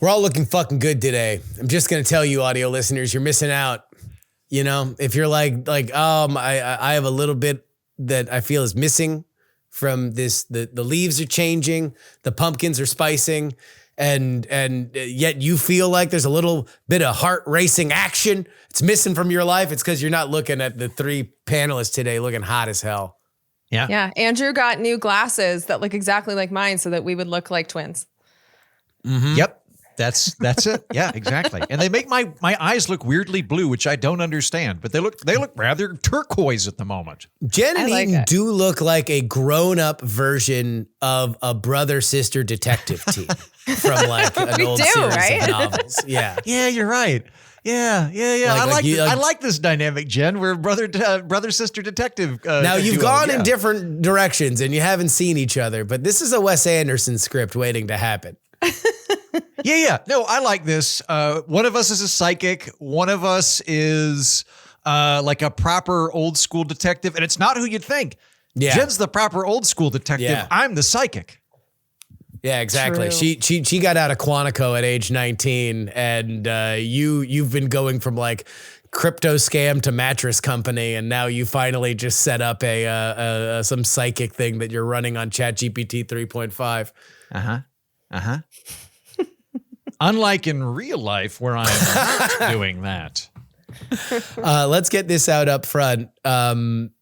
We're all looking fucking good today. I'm just going to tell you, audio listeners, you're missing out. You know, if you're like, I have a little bit that I feel is missing from this, the leaves are changing, the pumpkins are spicing, and yet you feel like there's a little bit of heart racing action. It's missing from your life. It's because you're not looking at the three panelists today looking hot as hell. Yeah. Yeah. Andrew got new glasses that look exactly like mine so that we would look like twins. Mm-hmm. Yep. That's it. Yeah, exactly. And they make my eyes look weirdly blue, which I don't understand, but they look rather turquoise at the moment. Jen and Eden do look like a grown-up version of a brother-sister detective team from like an old series of novels. Yeah. Yeah, you're right. Yeah. I like this dynamic, Jen. We're brother sister detective. Now you've gone in different directions and you haven't seen each other, but this is a Wes Anderson script waiting to happen. Yeah. No, I like this. One of us is a psychic. One of us is like a proper old school detective, and it's not who you'd think. Yeah. Jen's the proper old school detective. Yeah. I'm the psychic. Yeah, exactly. True. She got out of Quantico at age 19, and you've been going from like crypto scam to mattress company, and now you finally just set up a some psychic thing that you're running on ChatGPT 3.5. Unlike in real life where I'm not doing that. Let's get this out up front. Heaton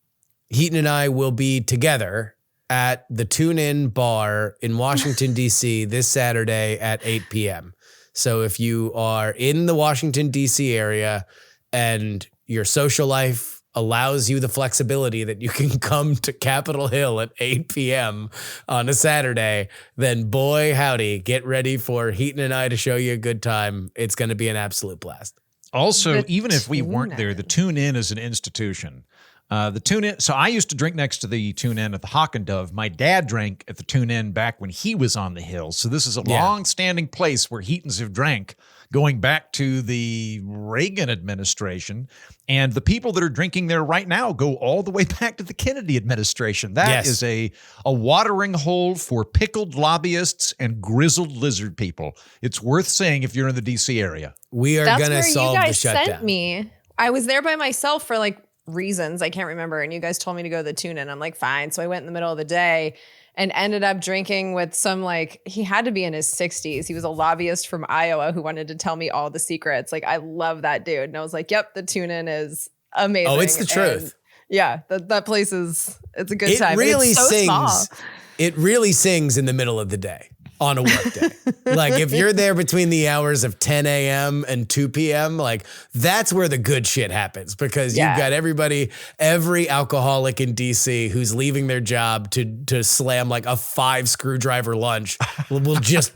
and I will be together at the Tune In Bar in Washington, D.C. this Saturday at 8 p.m. So if you are in the Washington, D.C. area and your social life allows you the flexibility that you can come to Capitol Hill at 8 p.m. on a Saturday, then boy, howdy, get ready for Heaton and I to show you a good time. It's going to be an absolute blast. Also, even if we weren't there, the Tune In is an institution. The Tune In. So I used to drink next to the Tune In at the Hawk and Dove. My dad drank at the Tune In back when he was on the Hill. So this is a long-standing place where Heatons have drank going back to the Reagan administration. And the people that are drinking there right now go all the way back to the Kennedy administration. That is a watering hole for pickled lobbyists and grizzled lizard people. It's worth saying if you're in the D.C. area. We are going to solve the shutdown. Sent me. I was there by myself for like reasons I can't remember, and you guys told me to go to the Tune In. I'm like, fine. So I went in the middle of the day and ended up drinking with some, like, he had to be in his 60s. He was a lobbyist from Iowa who wanted to tell me all the secrets. Like, I love that dude. And I was like, yep, the Tune In is amazing. Oh, it's the truth. And yeah, that place it's a good time. It really it's so sings. Small. It really sings in the middle of the day on a work day. Like if you're there between the hours of 10 a.m. and 2 p.m., like that's where the good shit happens, because you've got every alcoholic in DC who's leaving their job to slam like a 5 screwdriver lunch will just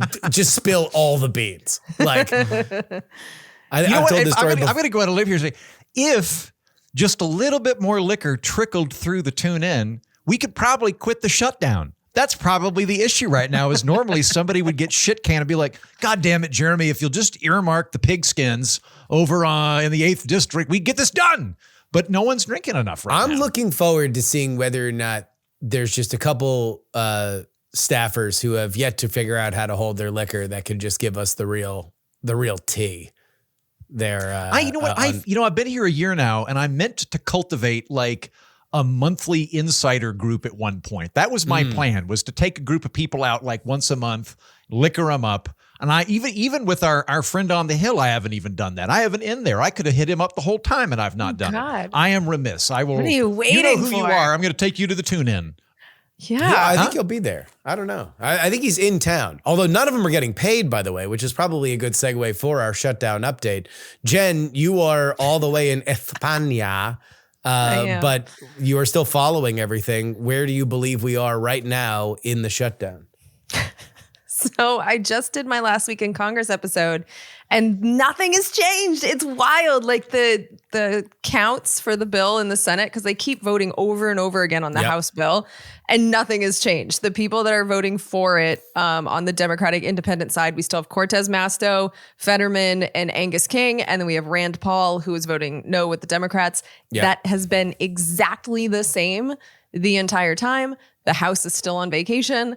spill all the beans. Like I've told this story I'm going to go out and live here and say, if just a little bit more liquor trickled through the Tune In, we could probably quit the shutdown. That's probably the issue right now, is normally somebody would get shit canned and be like, God damn it, Jeremy, if you'll just earmark the pigskins over in the 8th district, we get this done. But no one's drinking enough right now. I'm looking forward to seeing whether or not there's just a couple staffers who have yet to figure out how to hold their liquor that can just give us the real tea. I've been here a year now, and I meant to cultivate like a monthly insider group at one point. That was my plan, was to take a group of people out like once a month, liquor them up. And I even with our friend on the Hill, I haven't even done that. I haven't in there. I could have hit him up the whole time, and I've not done it. I am remiss. I will. What are you waiting You know who for? you are. I'm going to take you to the Tune In. Yeah, I think he'll be there. I don't know. I think he's in town. Although none of them are getting paid, by the way, which is probably a good segue for our shutdown update. Jen, you are all the way in España. But you are still following everything. Where do you believe we are right now in the shutdown? So I just did my last week in Congress episode, and nothing has changed. It's wild. Like the counts for the bill in the Senate, because they keep voting over and over again on the House bill, and nothing has changed. The people that are voting for it on the Democratic Independent side, we still have Cortez Masto, Fetterman, and Angus King. And then we have Rand Paul, who is voting no with the Democrats. Yeah. That has been exactly the same the entire time. The House is still on vacation.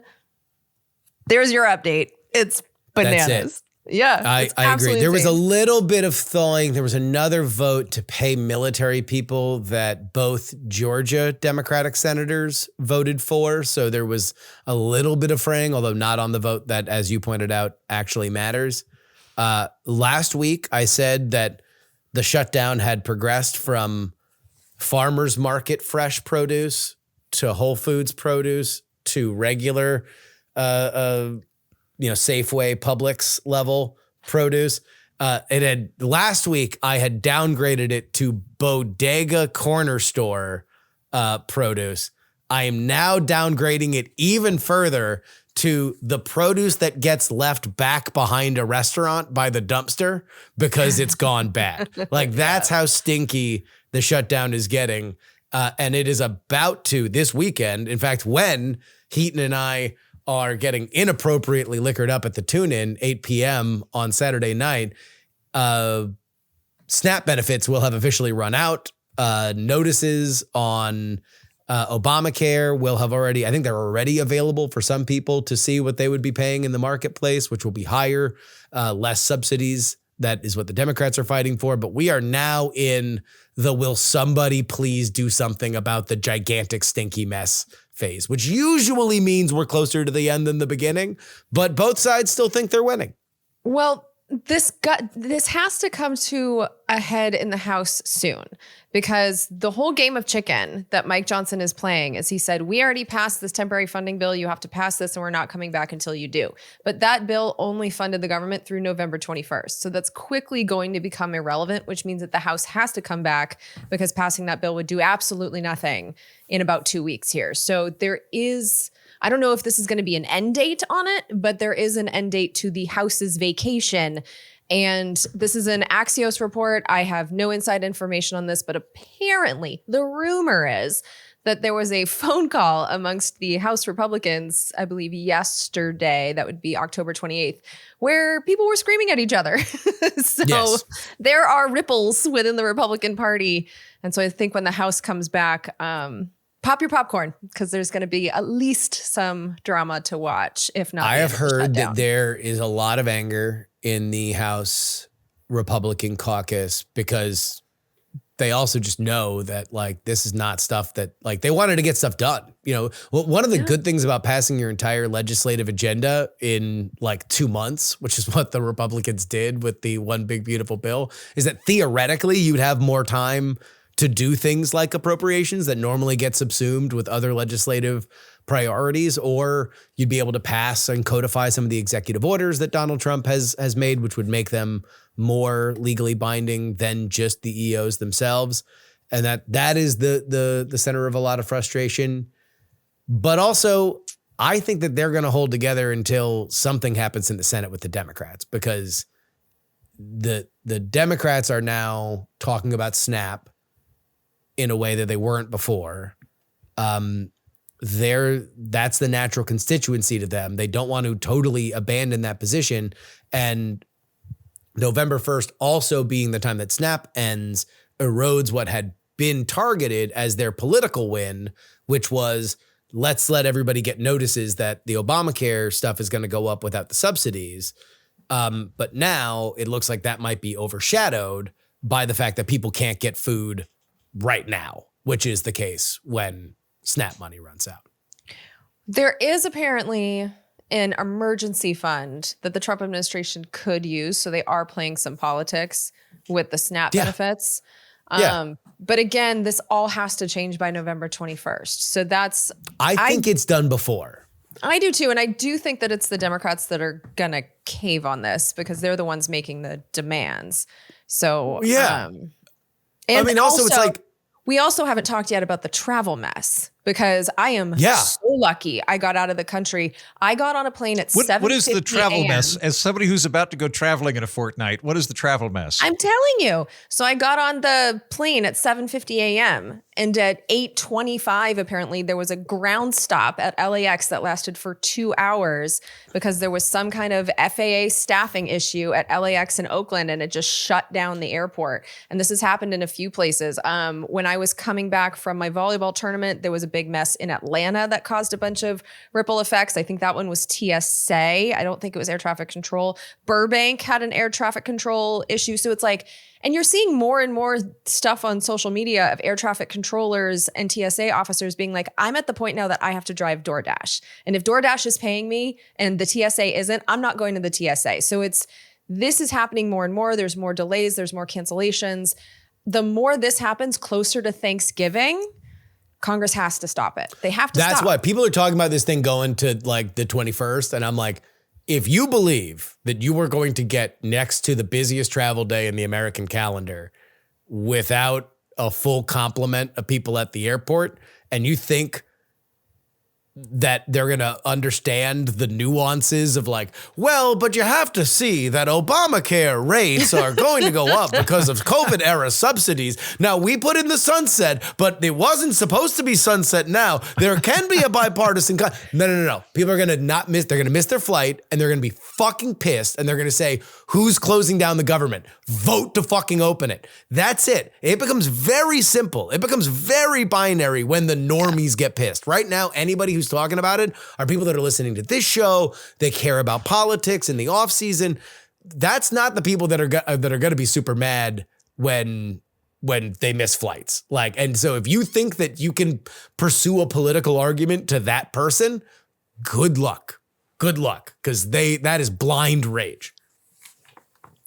There's your update. It's bananas. Yeah, I agree. There was a little bit of thawing. There was another vote to pay military people that both Georgia Democratic senators voted for. So there was a little bit of fraying, although not on the vote that, as you pointed out, actually matters. Last week, I said that the shutdown had progressed from farmers market fresh produce to Whole Foods produce to regular Safeway, Publix level produce. Last week I had downgraded it to bodega corner store produce. I am now downgrading it even further to the produce that gets left back behind a restaurant by the dumpster because it's gone bad. Like that's how stinky the shutdown is getting. And it is about to this weekend. In fact, when Heaton and I are getting inappropriately liquored up at the tune-in 8 p.m. on Saturday night, SNAP benefits will have officially run out. Notices on Obamacare will have already, I think they're already available for some people to see what they would be paying in the marketplace, which will be higher, less subsidies. That is what the Democrats are fighting for. But we are now in the will somebody please do something about the gigantic stinky mess phase, which usually means we're closer to the end than the beginning, but both sides still think they're winning. Well, this has to come to a head in the House soon, because the whole game of chicken that Mike Johnson is playing is he said, we already passed this temporary funding bill. You have to pass this and we're not coming back until you do. But that bill only funded the government through November 21st. So that's quickly going to become irrelevant, which means that the House has to come back because passing that bill would do absolutely nothing in about 2 weeks here. So there is, I don't know if this is going to be an end date on it, but there is an end date to the House's vacation. And this is an Axios report. I have no inside information on this, but apparently the rumor is that there was a phone call amongst the House Republicans, I believe yesterday, that would be October 28th, where people were screaming at each other. So yes. There are ripples within the Republican Party. And so I think when the House comes back, pop your popcorn, because there's going to be at least some drama to watch, if not. I have heard that there is a lot of anger in the House Republican caucus because they also just know that like this is not stuff that like they wanted to get stuff done. You know, one of the good things about passing your entire legislative agenda in like 2 months, which is what the Republicans did with the One Big Beautiful Bill, is that theoretically you'd have more time to do things like appropriations that normally get subsumed with other legislative priorities, or you'd be able to pass and codify some of the executive orders that Donald Trump has made, which would make them more legally binding than just the EOs themselves. And that is the center of a lot of frustration. But also, I think that they're going to hold together until something happens in the Senate with the Democrats, because the Democrats are now talking about SNAP in a way that they weren't before. That's the natural constituency to them. They don't want to totally abandon that position. And November 1st also being the time that SNAP ends erodes what had been targeted as their political win, which was let's let everybody get notices that the Obamacare stuff is going to go up without the subsidies. But now it looks like that might be overshadowed by the fact that people can't get food right now, which is the case when SNAP money runs out. There is apparently an emergency fund that the Trump administration could use. So they are playing some politics with the SNAP benefits. But again, this all has to change by November 21st. So I think it's done before. I do too. And I do think that it's the Democrats that are going to cave on this because they're the ones making the demands. So, and I mean, also it's like, we also haven't talked yet about the travel mess, because I am so lucky I got out of the country. I got on a plane at 7:50 What is the travel mess? As somebody who's about to go traveling in a fortnight, what is the travel mess? I'm telling you. So I got on the plane at 7:50 a.m. and at 8:25, apparently, there was a ground stop at LAX that lasted for 2 hours because there was some kind of FAA staffing issue at LAX in Oakland, and it just shut down the airport. And this has happened in a few places. When I was coming back from my volleyball tournament, there was a big mess in Atlanta that caused a bunch of ripple effects. I think that one was TSA. I don't think it was air traffic control. Burbank had an air traffic control issue. So it's like, and you're seeing more and more stuff on social media of air traffic controllers and TSA officers being like, I'm at the point now that I have to drive DoorDash. And if DoorDash is paying me and the TSA isn't, I'm not going to the TSA. So this is happening more and more. There's more delays. There's more cancellations. The more this happens closer to Thanksgiving, Congress has to stop it. They have to stop. That's why people are talking about this thing going to like the 21st. And I'm like, if you believe that you were going to get next to the busiest travel day in the American calendar without a full complement of people at the airport, and you think that they're going to understand the nuances of like, well, but you have to see that Obamacare rates are going to go up because of COVID era subsidies. Now we put in the sunset, but it wasn't supposed to be sunset now. There can be a bipartisan. No. People are going to not miss. They're going to miss their flight and they're going to be fucking pissed. And they're going to say, who's closing down the government? Vote to fucking open it. That's it. It becomes very simple. It becomes very binary when the normies get pissed. Right now, anybody who's talking about it are people that are listening to this show. They care about politics in the off season. That's not the people that are going to be super mad when they miss flights. Like, and so if you think that you can pursue a political argument to that person, good luck. Good luck, because that is blind rage.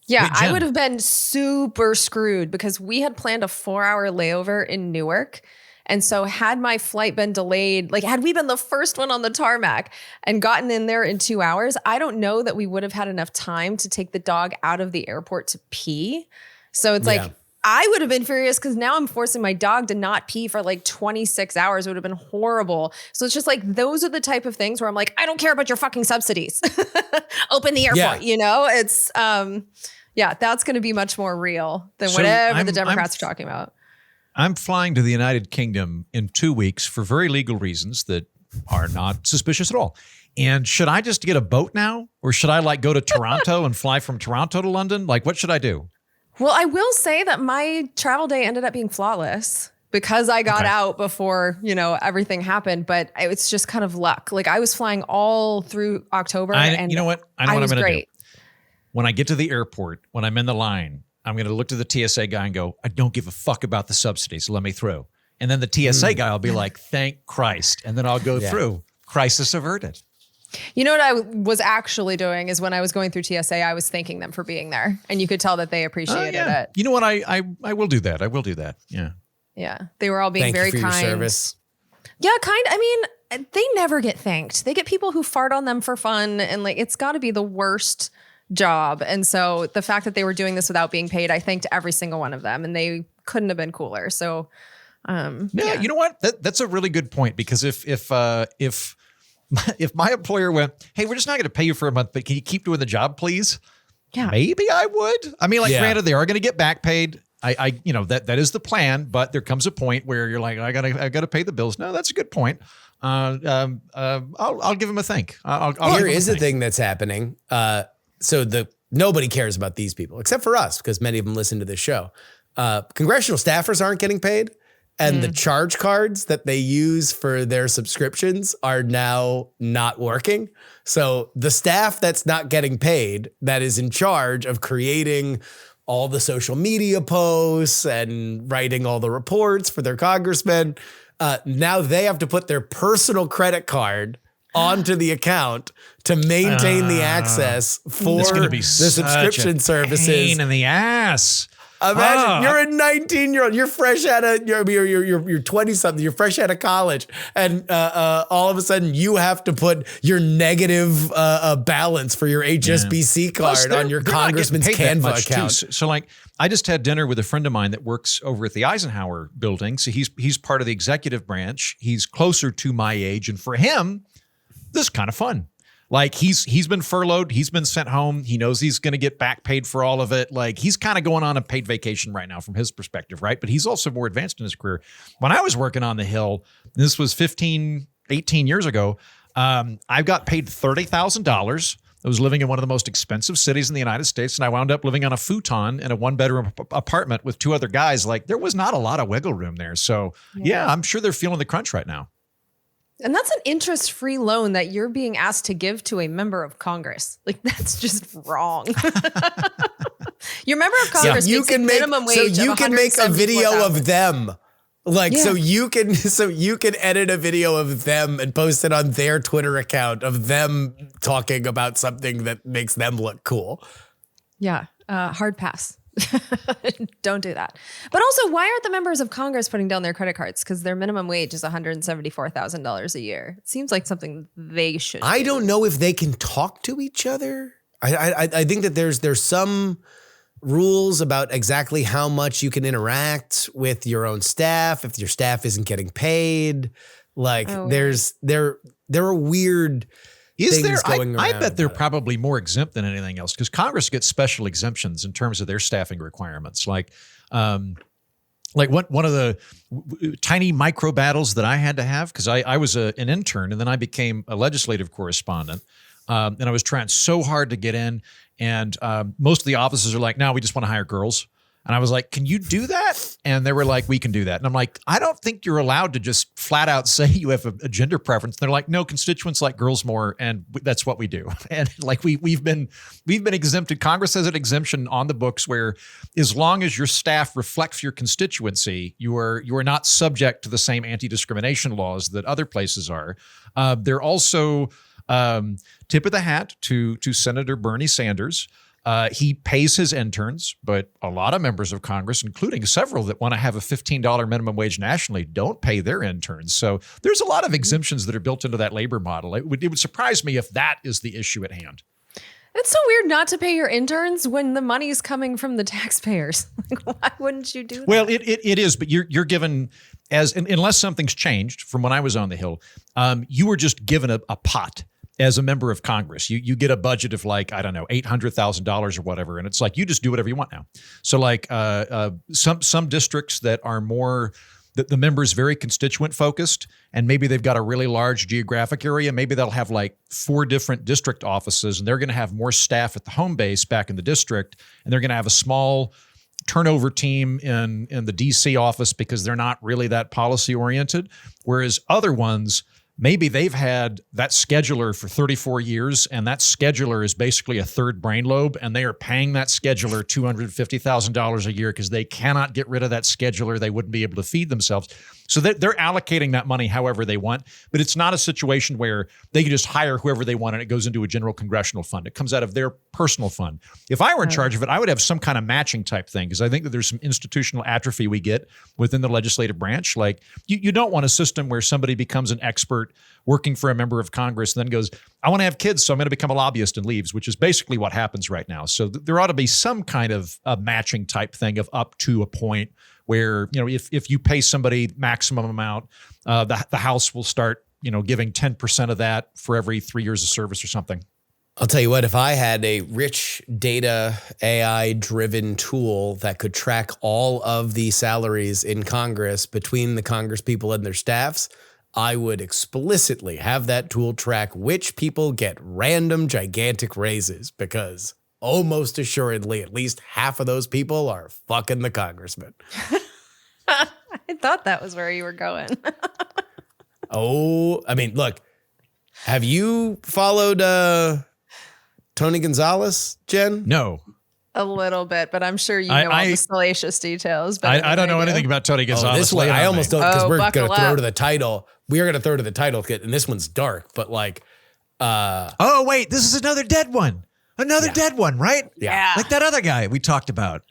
Yeah, Wait, Jen. I would have been super screwed because we had planned a 4-hour layover in Newark. And so had my flight been delayed, like had we been the first one on the tarmac and gotten in there in 2 hours, I don't know that we would have had enough time to take the dog out of the airport to pee. So it's like, I would have been furious because now I'm forcing my dog to not pee for like 26 hours. It would have been horrible. So it's just like, those are the type of things where I'm like, I don't care about your fucking subsidies. Open the airport, you know? It's, that's going to be much more real than whatever the Democrats are talking about. I'm flying to the United Kingdom in 2 weeks for very legal reasons that are not suspicious at all. And should I just get a boat now? Or should I like go to Toronto and fly from Toronto to London? Like, what should I do? Well, I will say that my travel day ended up being flawless because I got out before, everything happened. But it's just kind of luck. Like I was flying all through October. And you know what? I know what I'm going to do. When I get to the airport, when I'm in the line, I'm going to look to the TSA guy and go, I don't give a fuck about the subsidies. Let me through. And then the TSA guy will be like, thank Christ. And then I'll go through. Crisis averted. You know what I was actually doing is when I was going through TSA, I was thanking them for being there. And you could tell that they appreciated it. You know what? I will do that. I will do that. Yeah. Yeah. They were all being very kind. Thank you for your service. Yeah, kind. I mean, they never get thanked. They get people who fart on them for fun. And like, it's got to be the worst job. And so the fact that they were doing this without being paid, I thanked every single one of them, and they couldn't have been cooler. So, you know what? That's a really good point, because if my employer went, hey, we're just not going to pay you for a month, but can you keep doing the job, please? Yeah, maybe I would. I mean, granted, they are going to get back paid. That is the plan, but there comes a point where you're like, I gotta pay the bills. No, that's a good point. I'll give him a thank. Here is the thing that's happening. So nobody cares about these people except for us, because many of them listen to this show. Congressional staffers aren't getting paid, and the charge cards that they use for their subscriptions are now not working. So the staff that's not getting paid, that is in charge of creating all the social media posts and writing all the reports for their congressmen, now they have to put their personal credit card onto the account to maintain the access for the subscription services. Pain in the ass. Imagine you're a 19-year-old, you're fresh out of you're 20-something, you're fresh out of college, and all of a sudden you have to put your negative balance for your HSBC card on your congressman's Canva account. So like, I just had dinner with a friend of mine that works over at the Eisenhower building. So he's part of the executive branch. He's closer to my age, and for him, this is kind of fun. Like he's been furloughed. He's been sent home. He knows he's going to get back paid for all of it. Like he's kind of going on a paid vacation right now from his perspective, right? But he's also more advanced in his career. When I was working on the Hill, this was 18 years ago, I got paid $30,000. I was living in one of the most expensive cities in the United States, and I wound up living on a futon in a one-bedroom apartment with two other guys. Like there was not a lot of wiggle room there. So yeah, I'm sure they're feeling the crunch right now. And that's an interest-free loan that you're being asked to give to a member of Congress. Like, that's just wrong. Your member of Congress makes a minimum wage. So you can make a video of them. Like, Yeah. so you can edit a video of them and post it on their Twitter account of them talking about something that makes them look cool. Yeah. Hard pass. Don't do that. But also, why aren't the members of Congress putting down their credit cards? Because their minimum wage is $174,000 a year. It seems like something they should do. I don't know if they can talk to each other. I think that there's some rules about exactly how much you can interact with your own staff if your staff isn't getting paid. Like there are weird things going around. I bet they're probably more exempt than anything else because Congress gets special exemptions in terms of their staffing requirements. Like one of the tiny micro battles that I had to have because I was an intern and then I became a legislative correspondent. And I was trying so hard to get in. And most of the offices are like, no, we just want to hire girls. And I was like, can you do that? And they were like, we can do that. And I'm like, I don't think you're allowed to just flat out say you have a gender preference. And they're like, no, constituents like girls more. And that's what we do. And like we've been exempted. Congress has an exemption on the books where as long as your staff reflects your constituency, you are not subject to the same anti-discrimination laws that other places are. They're also tip of the hat to Senator Bernie Sanders. He pays his interns, but a lot of members of Congress, including several that want to have a $15 minimum wage nationally, don't pay their interns. So there's a lot of exemptions that are built into that labor model. It would surprise me if that is the issue at hand. It's so weird not to pay your interns when the money is coming from the taxpayers. Like, why wouldn't you do that? Well, it is, but you're given unless something's changed from when I was on the Hill, you were just given a pot. As a member of Congress, you get a budget of like, I don't know, $800,000 or whatever. And it's like, you just do whatever you want now. So like some districts that are more, the members very constituent focused, and maybe they've got a really large geographic area. Maybe they'll have like 4 different district offices and they're going to have more staff at the home base back in the district. And they're going to have a small turnover team in the DC office because they're not really that policy oriented. Whereas other ones, maybe they've had that scheduler for 34 years, and that scheduler is basically a third brain lobe, and they are paying that scheduler $250,000 a year because they cannot get rid of that scheduler. They wouldn't be able to feed themselves. So they're allocating that money however they want, but it's not a situation where they can just hire whoever they want and it goes into a general congressional fund. It comes out of their personal fund. If I were in charge of it, I would have some kind of matching type thing because I think that there's some institutional atrophy we get within the legislative branch. Like you don't want a system where somebody becomes an expert working for a member of Congress and then goes, I want to have kids, so I'm going to become a lobbyist and leaves, which is basically what happens right now. So there ought to be some kind of a matching type thing of up to a point where, you know, if you pay somebody maximum amount, the House will start, you know, giving 10% of that for every 3 years of service or something. I'll tell you what, if I had a rich data AI driven tool that could track all of the salaries in Congress between the Congress people and their staffs, I would explicitly have that tool track which people get random gigantic raises because almost assuredly at least half of those people are fucking the congressman. I thought that was where you were going. Oh, I mean, look, have you followed Tony Gonzalez, Jen? No. A little bit, but I'm sure you know all the salacious details. I don't know anything about Tony Gonzalez. This one, I almost don't, because we're going to throw up. to the title. We are going to throw to the title, and this one's dark, but like. Oh, wait, this is another dead one. Another dead one, right? Yeah. Like that other guy we talked about.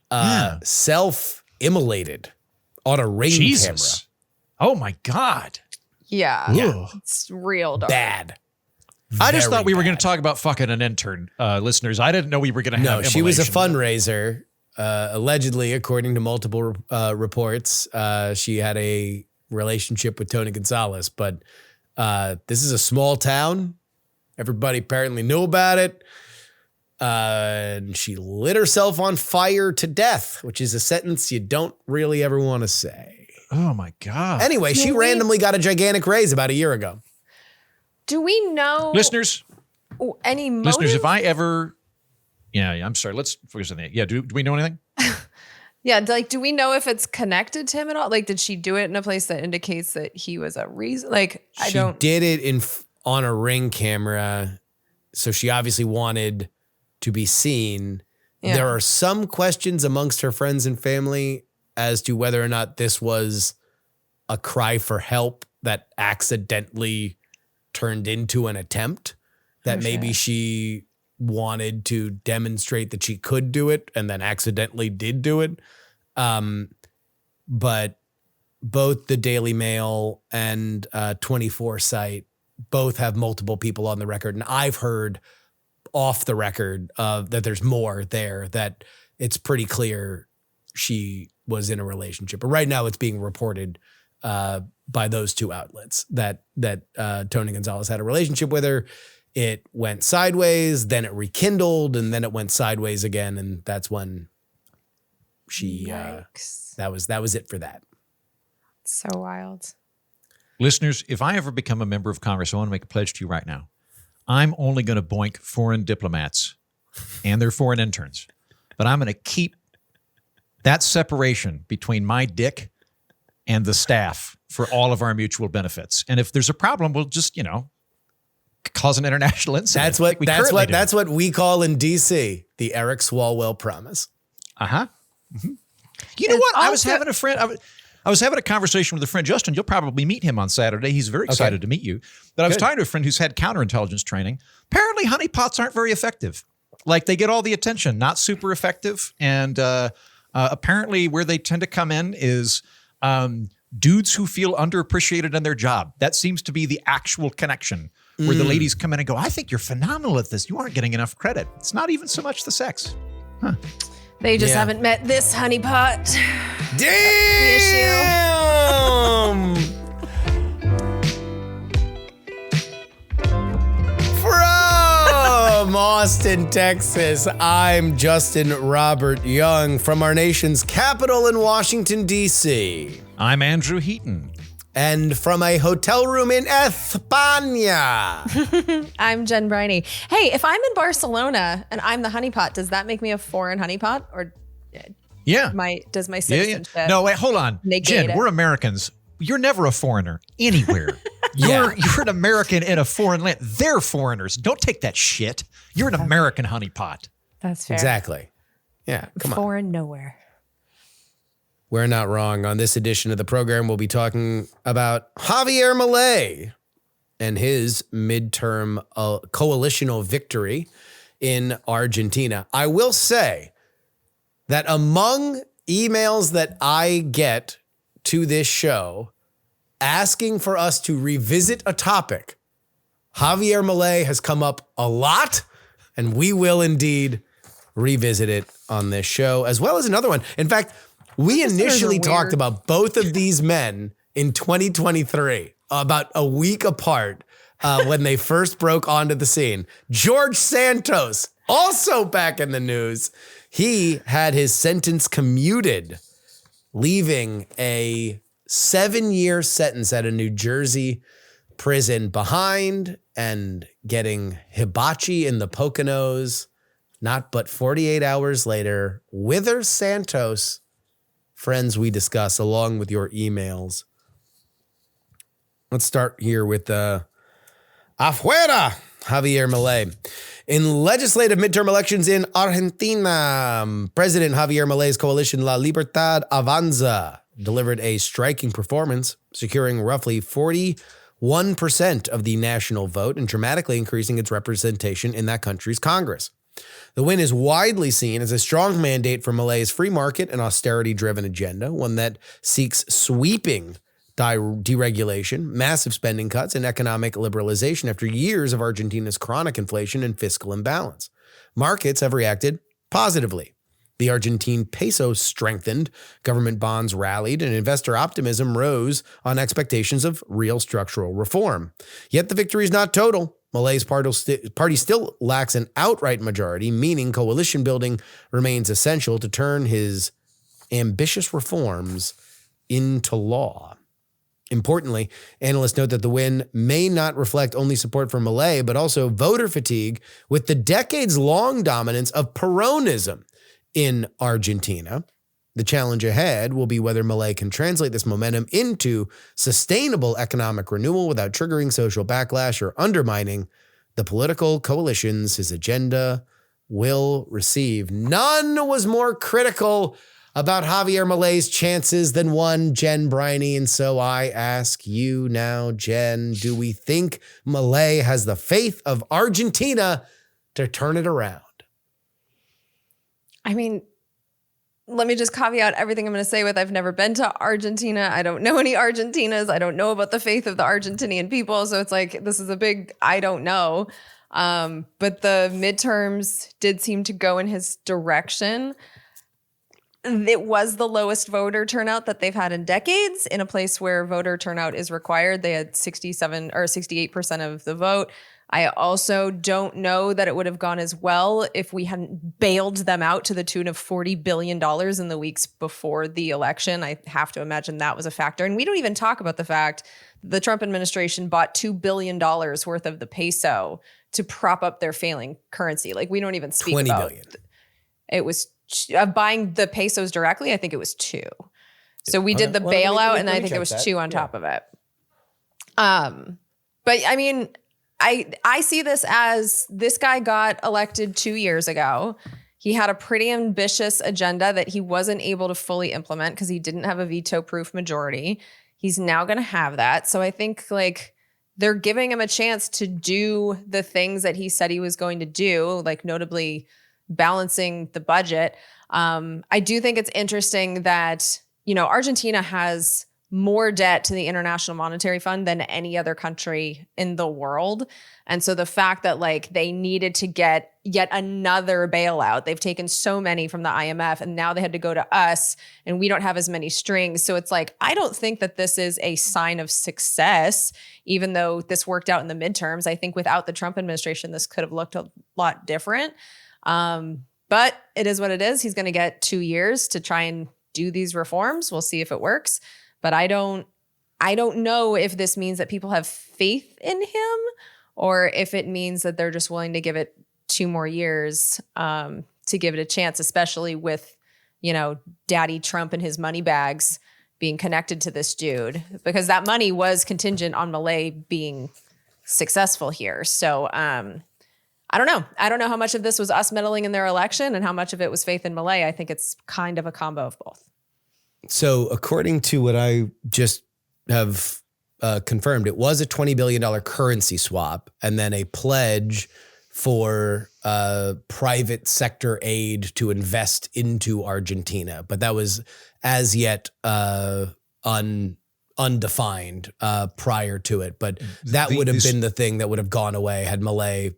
Self-immolated on a Ring camera. Oh, my God. Yeah. It's real dark. Bad. I just Very thought we were bad. going to talk about fucking an intern, listeners. I didn't know we were going to have No, she was a immolation. fundraiser. Allegedly, according to multiple reports, she had a relationship with Tony Gonzalez. But this is a small town. Everybody apparently knew about it. And she lit herself on fire to death, which is a sentence you don't really ever want to say. Oh, my God. Anyway, she randomly got a gigantic raise about a year ago. Do we know Listeners, any motive? if I ever... Yeah, I'm sorry. Let's focus on that. Yeah, do we know anything? Yeah, like, do we know if it's connected to him at all? Like, did she do it in a place that indicates that he was a reason? Like, I don't. She did it on a Ring camera, so she obviously wanted to be seen. Yeah. There are some questions amongst her friends and family as to whether or not this was a cry for help that accidentally turned into an attempt, that maybe she wanted to demonstrate that she could do it and then accidentally did do it. But both the Daily Mail and 24 site both have multiple people on the record. And I've heard off the record that there's more there, that it's pretty clear she was in a relationship. But right now it's being reported by those two outlets that Tony Gonzalez had a relationship with her. It went sideways, then it rekindled, and then it went sideways again. And that's when she, that was it for that. So wild. Listeners, if I ever become a member of Congress, I want to make a pledge to you right now. I'm only going to boink foreign diplomats and their foreign interns, but I'm going to keep that separation between my dick and the staff for all of our mutual benefits. And if there's a problem, we'll just, cause an international incident. That's what we call in DC the Eric Swalwell promise. Mm-hmm. You know what? I was having a conversation with a friend, Justin. You'll probably meet him on Saturday. He's very excited to meet you. But I was talking to a friend who's had counterintelligence training. Apparently, honeypots aren't very effective. Like, they get all the attention, not super effective. And apparently, where they tend to come in is dudes who feel underappreciated in their job. That seems to be the actual connection. Where the ladies come in and go, I think you're phenomenal at this. You aren't getting enough credit. It's not even so much the sex. Huh. They just haven't met this honeypot. Damn! From Austin, Texas, I'm Justin Robert Young. From our nation's capital in Washington, D.C., I'm Andrew Heaton. And from a hotel room in España, I'm Jen Briney. Hey, if I'm in Barcelona and I'm the honeypot, does that make me a foreign honeypot? Or does my citizenship No, wait, hold on. Jen, we're Americans. You're never a foreigner anywhere. You're an American in a foreign land. They're foreigners. Don't take that shit. You're an American honeypot. That's fair. Exactly. Yeah, come on. Foreign nowhere. We're not wrong. On this edition of the program, we'll be talking about Javier Milei and his midterm coalitional victory in Argentina. I will say that among emails that I get to this show asking for us to revisit a topic, Javier Milei has come up a lot, and we will indeed revisit it on this show, as well as another one. In fact, we initially talked about both of these men in 2023, about a week apart, when they first broke onto the scene. George Santos, also back in the news. He had his sentence commuted, leaving a 7-year sentence at a New Jersey prison behind and getting hibachi in the Poconos. Not but 48 hours later, whither Santos? Friends, we discuss along with your emails. Let's start here with Afuera, Javier Milei. In legislative midterm elections in Argentina, President Javier Milei's coalition La Libertad Avanza delivered a striking performance, securing roughly 41% of the national vote and dramatically increasing its representation in that country's Congress. The win is widely seen as a strong mandate for Milei's free market and austerity-driven agenda, one that seeks sweeping deregulation, massive spending cuts, and economic liberalization after years of Argentina's chronic inflation and fiscal imbalance. Markets have reacted positively. The Argentine peso strengthened, government bonds rallied, and investor optimism rose on expectations of real structural reform. Yet the victory is not total. Milei's party still lacks an outright majority, meaning coalition building remains essential to turn his ambitious reforms into law. Importantly, analysts note that the win may not reflect only support for Milei, but also voter fatigue with the decades-long dominance of Peronism in Argentina. The challenge ahead will be whether Milei can translate this momentum into sustainable economic renewal without triggering social backlash or undermining the political coalitions his agenda will receive. None was more critical about Javier Milei's chances than one Jen Briney. And so I ask you now, Jen, do we think Milei has the faith of Argentina to turn it around? I mean, let me just caveat everything I'm going to say with I've never been to Argentina. I don't know any Argentinas. I don't know about the faith of the Argentinian people. So it's like, this is a big, I don't know. But the midterms did seem to go in his direction. It was the lowest voter turnout that they've had in decades in a place where voter turnout is required. They had 67 or 68% of the vote. I also don't know that it would have gone as well if we hadn't bailed them out to the tune of $40 billion in the weeks before the election. I have to imagine that was a factor. And we don't even talk about the fact the Trump administration bought $2 billion worth of the peso to prop up their failing currency. Like, we don't even speak 20 about billion. It was buying the pesos directly. I think it was 2. So we did the Let me bailout, and I think check it was that. 2 on top of it. But I mean, I see this as this guy got elected 2 years ago. He had a pretty ambitious agenda that he wasn't able to fully implement because he didn't have a veto-proof majority. He's now going to have that. So I think like they're giving him a chance to do the things that he said he was going to do, like notably balancing the budget. I do think it's interesting that, Argentina has more debt to the International Monetary Fund than any other country in the world. And so the fact that like they needed to get yet another bailout, they've taken so many from the IMF and now they had to go to us and we don't have as many strings. So it's like, I don't think that this is a sign of success, even though this worked out in the midterms. I think without the Trump administration, this could have looked a lot different. But it is what it is. He's going to get 2 years to try and do these reforms. We'll see if it works. But I don't know if this means that people have faith in him or if it means that they're just willing to give it 2 more years to give it a chance, especially with, Daddy Trump and his money bags being connected to this dude, because that money was contingent on Milei being successful here. So I don't know. I don't know how much of this was us meddling in their election and how much of it was faith in Milei. I think it's kind of a combo of both. So according to what I just have confirmed, it was a $20 billion currency swap and then a pledge for private sector aid to invest into Argentina. But that was as yet undefined prior to it. But that would have been the thing that would have gone away had Milei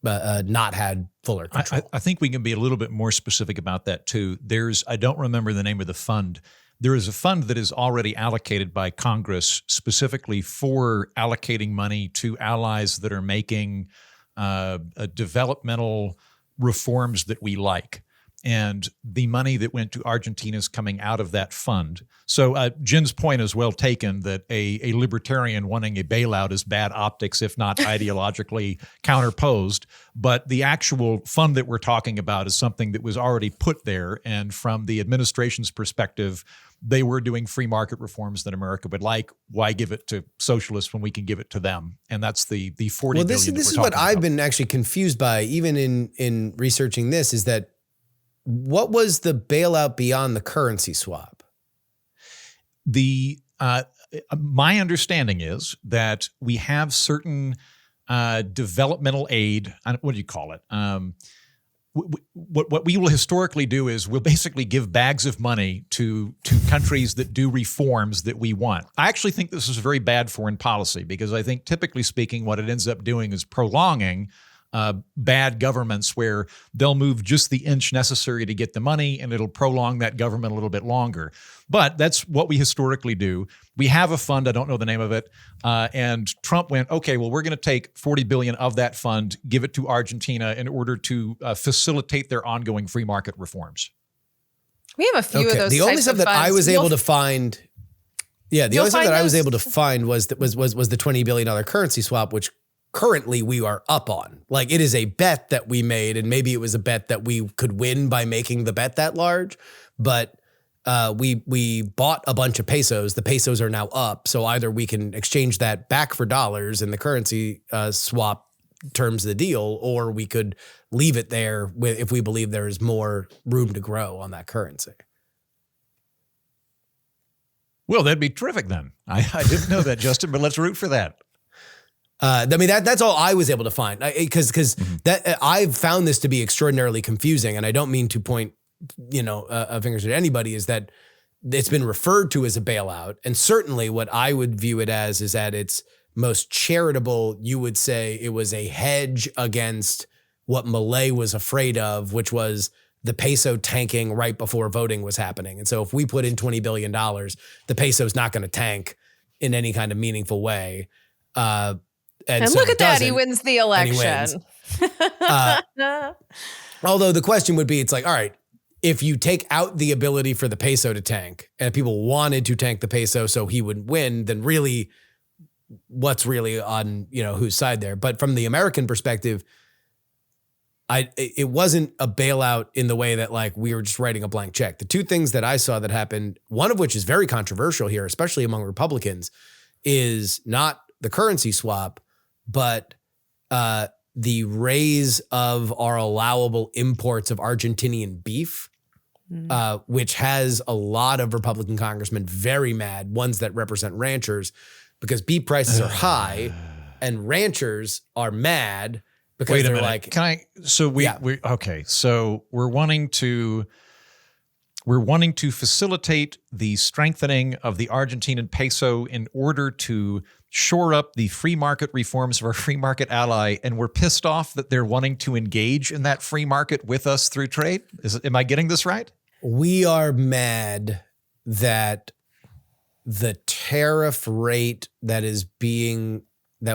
not had fuller control. I think we can be a little bit more specific about that too. I don't remember the name of the fund. There is a fund that is already allocated by Congress specifically for allocating money to allies that are making developmental reforms that we like. And the money that went to Argentina is coming out of that fund. So Jen's point is well taken that a libertarian wanting a bailout is bad optics, if not ideologically counterposed. But the actual fund that we're talking about is something that was already put there. And from the administration's perspective, they were doing free market reforms that America would like. Why give it to socialists when we can give it to them? And that's the $40 billion. This is what I've been actually confused by, even in researching this, is that what was the bailout beyond the currency swap? My understanding is that we have certain developmental aid. What do you call it? What we will historically do is we'll basically give bags of money to countries that do reforms that we want. I actually think this is very bad foreign policy because I think typically speaking, what it ends up doing is prolonging bad governments where they'll move just the inch necessary to get the money and it'll prolong that government a little bit longer. But that's what we historically do. We have a fund, I don't know the name of it, and Trump went, okay, well, we're going to take $40 billion of that fund, give it to Argentina in order to facilitate their ongoing free market reforms. We have a few of those. The only stuff that I was able to find, the only stuff that I was able to find was the $20 billion currency swap, which currently we are up on. Like, it is a bet that we made, and maybe it was a bet that we could win by making the bet that large. But we bought a bunch of pesos. The pesos are now up. So either we can exchange that back for dollars in the currency swap terms of the deal, or we could leave it there if we believe there is more room to grow on that currency. Well, that'd be terrific then. I didn't know that, Justin, but let's root for that. I mean, that's all I was able to find, because that I've found this to be extraordinarily confusing, and I don't mean to point fingers at anybody, is that it's been referred to as a bailout. And certainly what I would view it as is at its most charitable, you would say it was a hedge against what Milei was afraid of, which was the peso tanking right before voting was happening. And so if we put in $20 billion, the peso is not going to tank in any kind of meaningful way. And so look at that, he wins the election. Although the question would be, it's like, all right, if you take out the ability for the peso to tank, and if people wanted to tank the peso so he would win, then really what's really on, whose side there? But from the American perspective, it wasn't a bailout in the way that like we were just writing a blank check. The two things that I saw that happened, one of which is very controversial here, especially among Republicans, is not the currency swap, but the raise of our allowable imports of Argentinian beef, which has a lot of Republican congressmen very mad, ones that represent ranchers, because beef prices are high and ranchers are mad because Wait a they're minute. like, can I, so okay. So we're wanting to facilitate the strengthening of the Argentinian peso in order to shore up the free market reforms of our free market ally, and we're pissed off that they're wanting to engage in that free market with us through trade? Am I getting this right? we are mad that the tariff rate that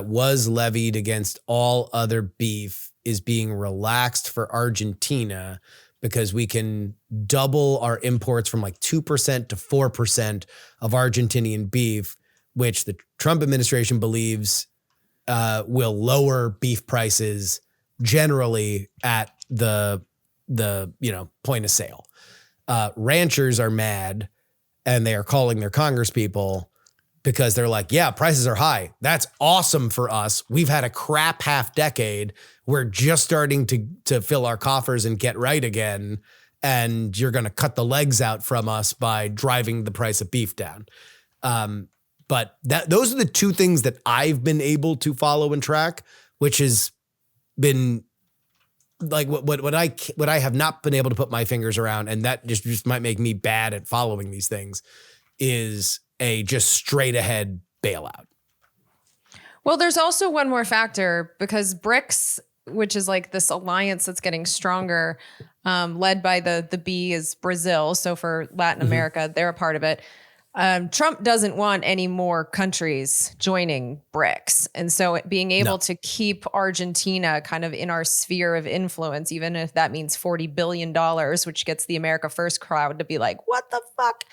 was levied against all other beef is being relaxed for Argentina, because we can double our imports from like 2% to 4% of Argentinian beef, which the Trump administration believes will lower beef prices generally at the point of sale. Ranchers are mad, and they are calling their congresspeople because they're like, yeah, prices are high. That's awesome for us. We've had a crap half decade. We're just starting to fill our coffers and get right again. And you're going to cut the legs out from us by driving the price of beef down. But those are the two things that I've been able to follow and track, which has been like what I have not been able to put my fingers around. And that just might make me bad at following these things, is a just straight ahead bailout. Well, there's also one more factor, because BRICS, which is like this alliance that's getting stronger, led by the B is Brazil. So for Latin America, they're a part of it. Trump doesn't want any more countries joining BRICS. And so being able to keep Argentina kind of in our sphere of influence, even if that means $40 billion, which gets the America First crowd to be like, what the fuck?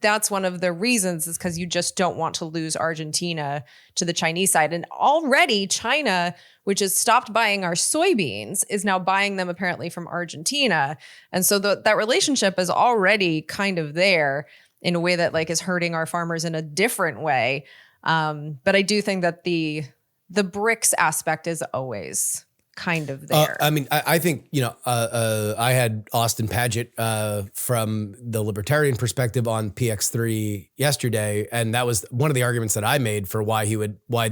That's one of the reasons, is because you just don't want to lose Argentina to the Chinese side. And already China, which has stopped buying our soybeans, is now buying them apparently from Argentina. And so that relationship is already kind of there in a way that like is hurting our farmers in a different way. But I do think that the BRICS aspect is always kind of there. I think, I had Austin Padgett from the libertarian perspective on PX3 yesterday. And that was one of the arguments that I made for why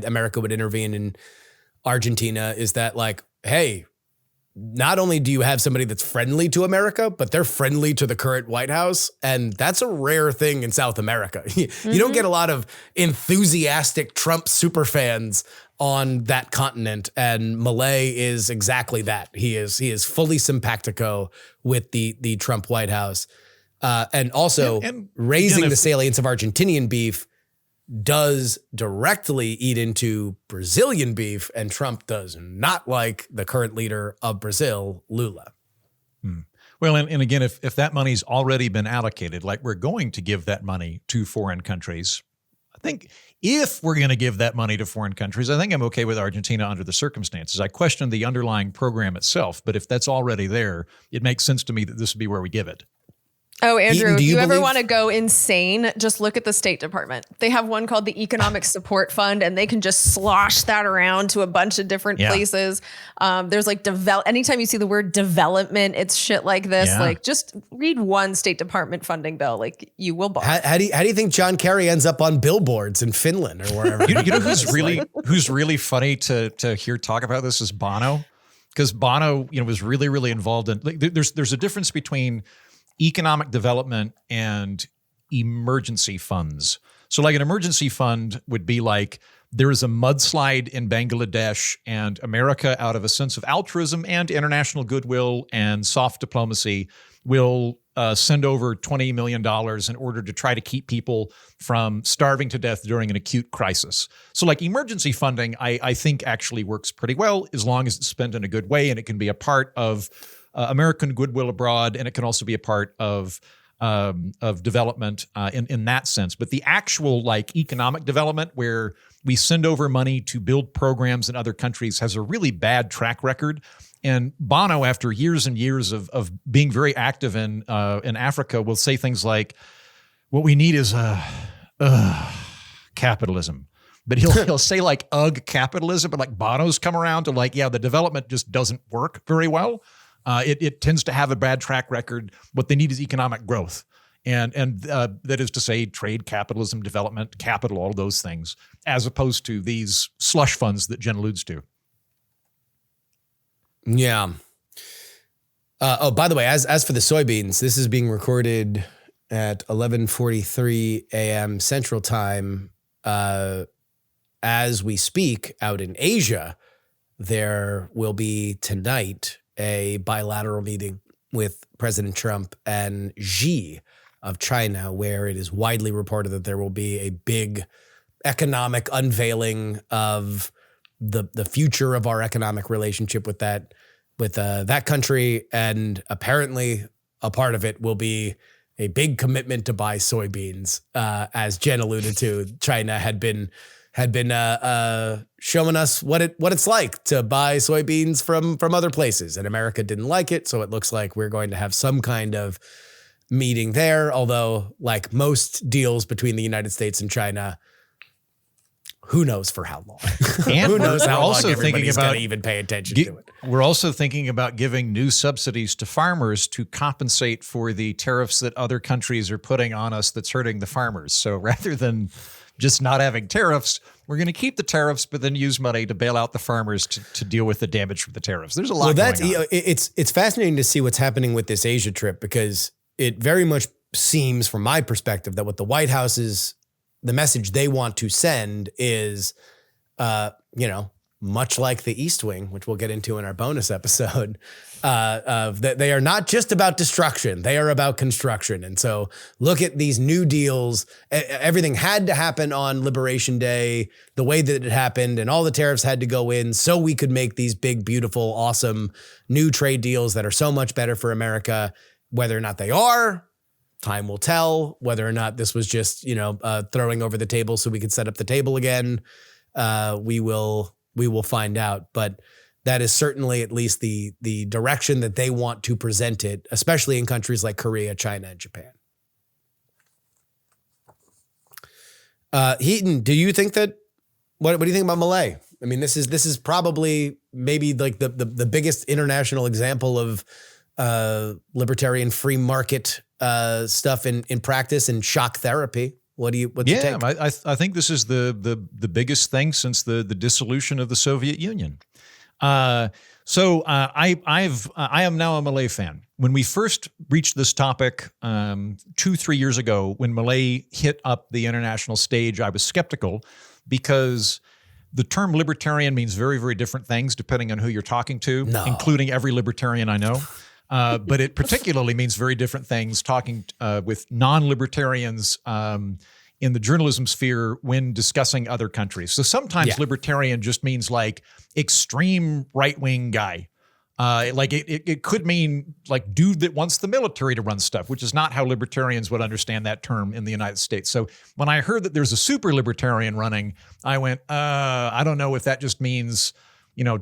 America would intervene in Argentina, is that like, hey, not only do you have somebody that's friendly to America, but they're friendly to the current White House. And that's a rare thing in South America. You don't get a lot of enthusiastic Trump superfans on that continent. And Milei is exactly that. He is fully simpatico with the Trump White House. And also raising the salience of Argentinian beef does directly eat into Brazilian beef, and Trump does not like the current leader of Brazil, Lula. Well, and again, if that money's already been allocated, like we're going to give that money to foreign countries, I think if we're going to give that money to foreign countries, I think I'm okay with Argentina under the circumstances. I question the underlying program itself, but if that's already there, it makes sense to me that this would be where we give it. Oh, Andrew, Heaton, if do you ever believe- want to go insane, just look at the State Department. They have one called the Economic Support Fund, and they can just slosh that around to a bunch of different places. There's like anytime you see the word development, it's shit like this. Yeah. Like, just read one State Department funding bill. Like, you will barf. How do you think John Kerry ends up on billboards in Finland or wherever? You know who's really funny to hear talk about this is Bono, because Bono was really involved in. Like, there's a difference between economic development and emergency funds. So like an emergency fund would be like, there is a mudslide in Bangladesh, and America, out of a sense of altruism and international goodwill and soft diplomacy, will send over $20 million in order to try to keep people from starving to death during an acute crisis. So like emergency funding, I think actually works pretty well as long as it's spent in a good way, and it can be a part of American goodwill abroad, and it can also be a part of development in that sense. But the actual like economic development, where we send over money to build programs in other countries, has a really bad track record. And Bono, after years and years of being very active in Africa, will say things like, "What we need is capitalism." But he'll say like "ugh, capitalism," but like Bono's come around to like, yeah, the development just doesn't work very well. It tends to have a bad track record. What they need is economic growth. And that is to say trade, capitalism, development, capital, all those things, as opposed to these slush funds that Jen alludes to. Yeah. By the way, as for the soybeans, this is being recorded at 11:43 a.m. Central Time. As we speak, out in Asia, there will be tonight a bilateral meeting with President Trump and Xi of China, where it is widely reported that there will be a big economic unveiling of the future of our economic relationship with that country. And apparently a part of it will be a big commitment to buy soybeans. As Jen alluded to, China had been showing us what it's like to buy soybeans from other places, and America didn't like it. So it looks like we're going to have some kind of meeting there. Although, like most deals between the United States and China, who knows for how long? And who knows how also long thinking everybody's about going to even pay attention to it. We're also thinking about giving new subsidies to farmers to compensate for the tariffs that other countries are putting on us that's hurting the farmers. So rather than just not having tariffs, we're going to keep the tariffs, but then use money to bail out the farmers to deal with the damage from the tariffs. There's a lot going on. It's fascinating to see what's happening with this Asia trip, because it very much seems, from my perspective, that what the White House is, the message they want to send is, much like the East Wing, which we'll get into in our bonus episode, that they are not just about destruction, they are about construction. And so look at these new deals. Everything had to happen on Liberation Day, the way that it happened, and all the tariffs had to go in so we could make these big, beautiful, awesome new trade deals that are so much better for America. Whether or not they are, time will tell. Whether or not this was just, throwing over the table so we could set up the table again, we will find out. But that is certainly at least the direction that they want to present it, especially in countries like Korea, China, and Japan. Heaton, do you think that, what do you think about Milei? I mean, this is probably maybe like the biggest international example of libertarian free market stuff in practice and shock therapy. What's your take? I think this is the biggest thing since the dissolution of the Soviet Union. So I am now a Milei fan. When we first reached this topic 2-3 years ago, when Milei hit up the international stage, I was skeptical because the term libertarian means very, very different things depending on who you're talking to, including every libertarian I know. But it particularly means very different things talking with non-libertarians in the journalism sphere when discussing other countries. So sometimes libertarian just means like extreme right-wing guy. Like it could mean like dude that wants the military to run stuff, which is not how libertarians would understand that term in the United States. So when I heard that there's a super libertarian running, I went, I don't know if that just means,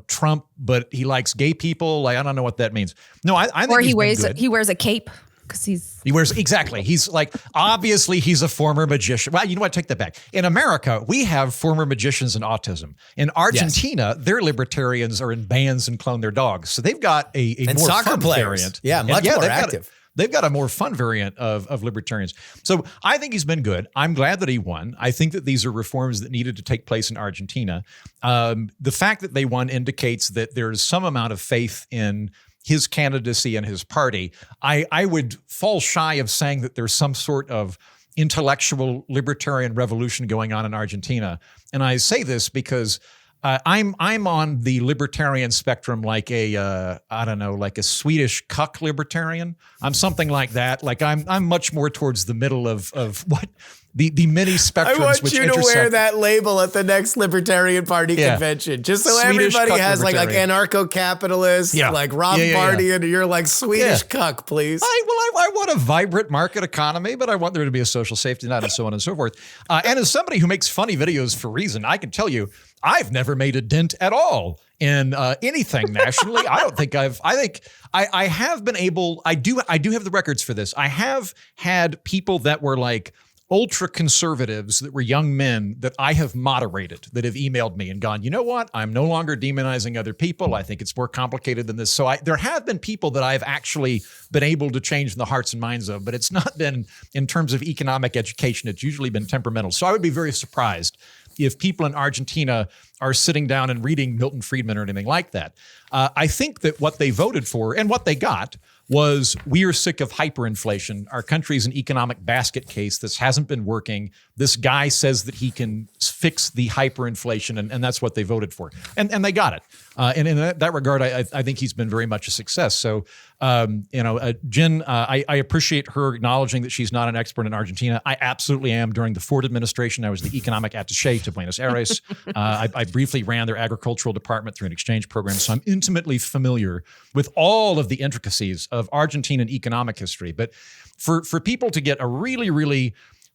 Trump, but he likes gay people. Like, I don't know what that means. No, I think or he wears a cape. Because he's... He wears, exactly. He's like, obviously he's a former magician. Well, you know what? Take that back. In America, we have former magicians and autism. In Argentina, their libertarians are in bands and clone their dogs. So they've got a more soccer fun players. variant. Yeah, much more they've active. They've got a more fun variant of libertarians. So I think he's been good. I'm glad that he won. I think that these are reforms that needed to take place in Argentina. The fact that they won indicates that there's some amount of faith in his candidacy and his party. I would fall shy of saying that there's some sort of intellectual libertarian revolution going on in Argentina. And I say this because I'm on the libertarian spectrum like a like a Swedish cuck libertarian. I'm something like that. Like I'm much more towards the middle of what the many spectrums. I want which you to wear that label at the next Libertarian Party convention, just so Swedish everybody has like libertarian. anarcho-capitalist, like Rob Party, and you're like Swedish cuck, please. I want a vibrant market economy, but I want there to be a social safety net and so on and so forth. And as somebody who makes funny videos for Reason, I can tell you, I've never made a dent at all in anything nationally. I have been able, I do have the records for this. I have had people that were like ultra conservatives that were young men that I have moderated that have emailed me and gone, you know what? I'm no longer demonizing other people. I think it's more complicated than this. So there have been people that I've actually been able to change the hearts and minds of, but it's not been in terms of economic education. It's usually been temperamental. So I would be very surprised if people in Argentina are sitting down and reading Milton Friedman or anything like that. I think that what they voted for and what they got was, we are sick of hyperinflation. Our country's an economic basket case. This hasn't been working. This guy says that he can fix the hyperinflation, and that's what they voted for. And they got it. And in that regard, I think he's been very much a success. So, Jen, I appreciate her acknowledging that she's not an expert in Argentina. I absolutely am. During the Ford administration, I was the economic attaché to Buenos Aires. I briefly ran their agricultural department through an exchange program. So I'm intimately familiar with all of the intricacies of Argentinian economic history. But for people to get a really, really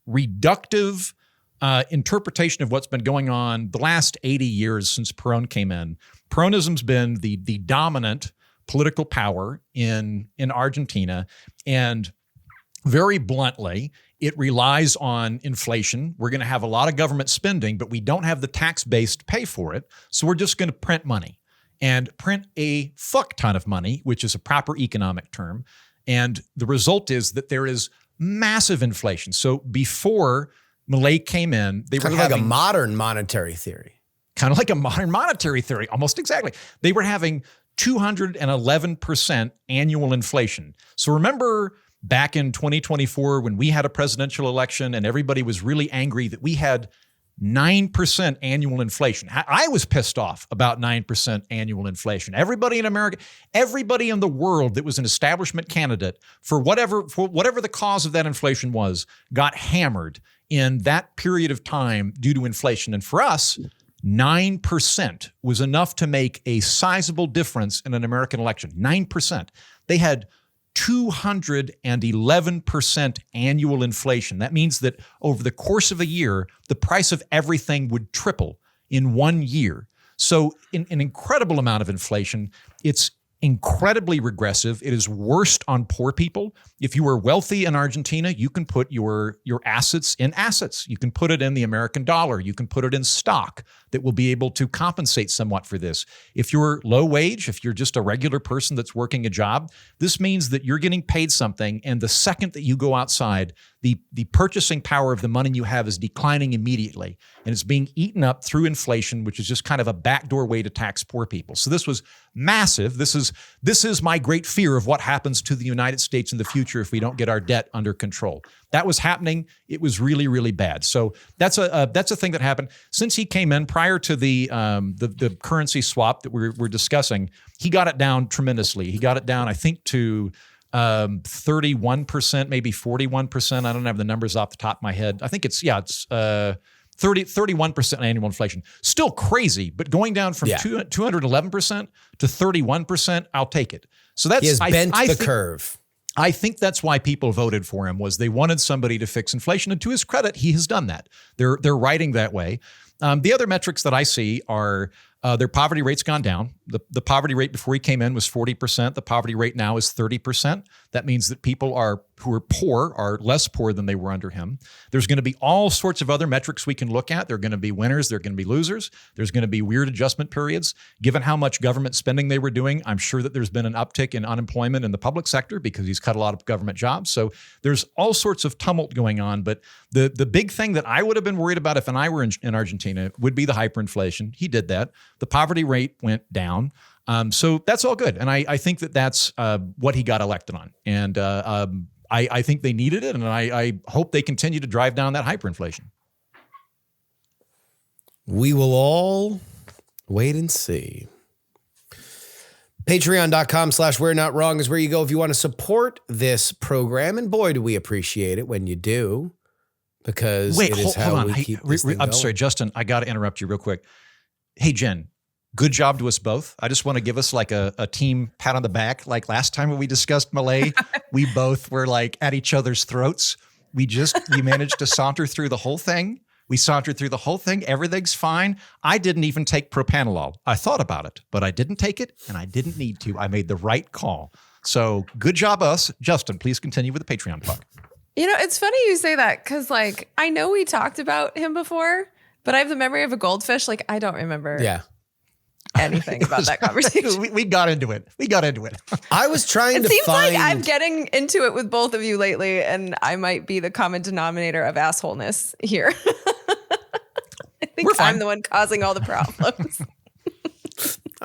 reductive interpretation of what's been going on the last 80 years since Perón came in, Peronism's been the dominant political power in Argentina. And very bluntly, it relies on inflation. We're going to have a lot of government spending, but we don't have the tax base to pay for it. So we're just going to print money. And print a fuck ton of money, which is a proper economic term. And the result is that there is massive inflation. So before Milei came in, they were having like a modern monetary theory. Kind of like a modern monetary theory, almost exactly. They were having 211% annual inflation. So remember back in 2024 when we had a presidential election and everybody was really angry that we had 9% annual inflation. I was pissed off about 9% annual inflation. Everybody in America, everybody in the world that was an establishment candidate for whatever the cause of that inflation was, got hammered in that period of time due to inflation. And for us, 9% was enough to make a sizable difference in an American election. 9%. They had 211% annual inflation. That means that over the course of a year, the price of everything would triple in 1 year. So an incredible amount of inflation. It's incredibly regressive. It is worst on poor people. If you are wealthy in Argentina, you can put your assets in assets. You can put it in the American dollar. You can put it in stock that will be able to compensate somewhat for this. If you're low wage, if you're just a regular person that's working a job, this means that you're getting paid something, and the second that you go outside, the purchasing power of the money you have is declining immediately, and it's being eaten up through inflation, which is just kind of a backdoor way to tax poor people. So this was massive. This is my great fear of what happens to the United States in the future if we don't get our debt under control. That was happening. It was really, really bad. So that's a thing that happened since he came in. Prior to the currency swap that we're discussing, he got it down tremendously. He got it down, I think, to 31%, maybe 41%. I don't have the numbers off the top of my head. I think it's 31% annual inflation. Still crazy, but going down from 211% to 31%, I'll take it. So that's, he has bent the curve. I think that's why people voted for him, was they wanted somebody to fix inflation. And to his credit, he has done that. They're writing that way. The other metrics that I see are their poverty rate's gone down. The poverty rate before he came in was 40%. The poverty rate now is 30%. That means that people who are poor are less poor than they were under him. There's going to be all sorts of other metrics we can look at. There are going to be winners. There are going to be losers. There's going to be weird adjustment periods. Given how much government spending they were doing, I'm sure that there's been an uptick in unemployment in the public sector because he's cut a lot of government jobs. So there's all sorts of tumult going on. But the big thing that I would have been worried about if I were in Argentina would be the hyperinflation. He did that. The poverty rate went down. So that's all good. And I think that that's what he got elected on. And I think they needed it. And I hope they continue to drive down that hyperinflation. We will all wait and see. Patreon.com/We're Not Wrong is where you go if you want to support this program. And boy, do we appreciate it when you do. Because it is how we keep this thing going. I'm sorry, Justin, I got to interrupt you real quick. Hey, Jen, good job to us both. I just want to give us like a team pat on the back. Like last time when we discussed Milei, we both were like at each other's throats. We managed to saunter through the whole thing. We sauntered through the whole thing. Everything's fine. I didn't even take propanolol. I thought about it, but I didn't take it and I didn't need to. I made the right call. So good job us. Justin, please continue with the Patreon talk. You know, it's funny you say that because, like, I know we talked about him before, but I have the memory of a goldfish. Like, I don't remember anything about that conversation. We got into it. I was trying to find... It seems like I'm getting into it with both of you lately, and I might be the common denominator of assholeness here. I think I'm the one causing all the problems.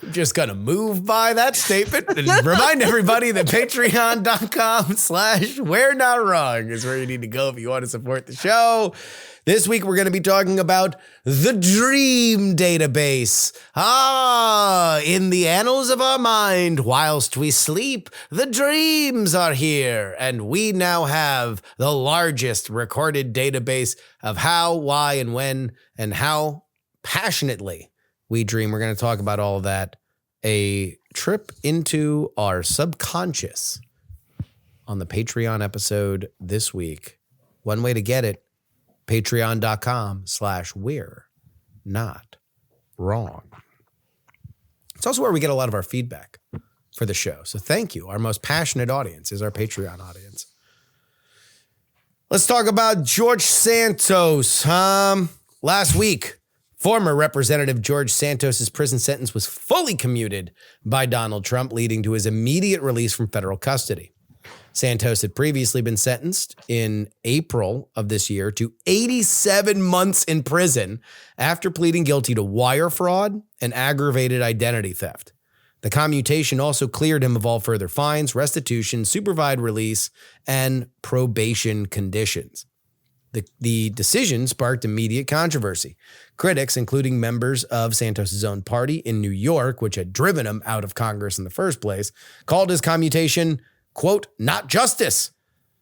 I'm just going to move by that statement and remind everybody that patreon.com/We're Not Wrong is where you need to go if you want to support the show. This week, we're going to be talking about the dream database. In the annals of our mind, whilst we sleep, the dreams are here. And we now have the largest recorded database of how, why, and when, and how passionately we dream. We're going to talk about all of that. A trip into our subconscious on the Patreon episode this week. One way to get it, patreon.com/We're Not Wrong. It's also where we get a lot of our feedback for the show. So thank you. Our most passionate audience is our Patreon audience. Let's talk about George Santos. Last week, former Representative George Santos' prison sentence was fully commuted by Donald Trump, leading to his immediate release from federal custody. Santos had previously been sentenced in April of this year to 87 months in prison after pleading guilty to wire fraud and aggravated identity theft. The commutation also cleared him of all further fines, restitution, supervised release, and probation conditions. The decision sparked immediate controversy. Critics, including members of Santos' own party in New York, which had driven him out of Congress in the first place, called his commutation, quote, not justice,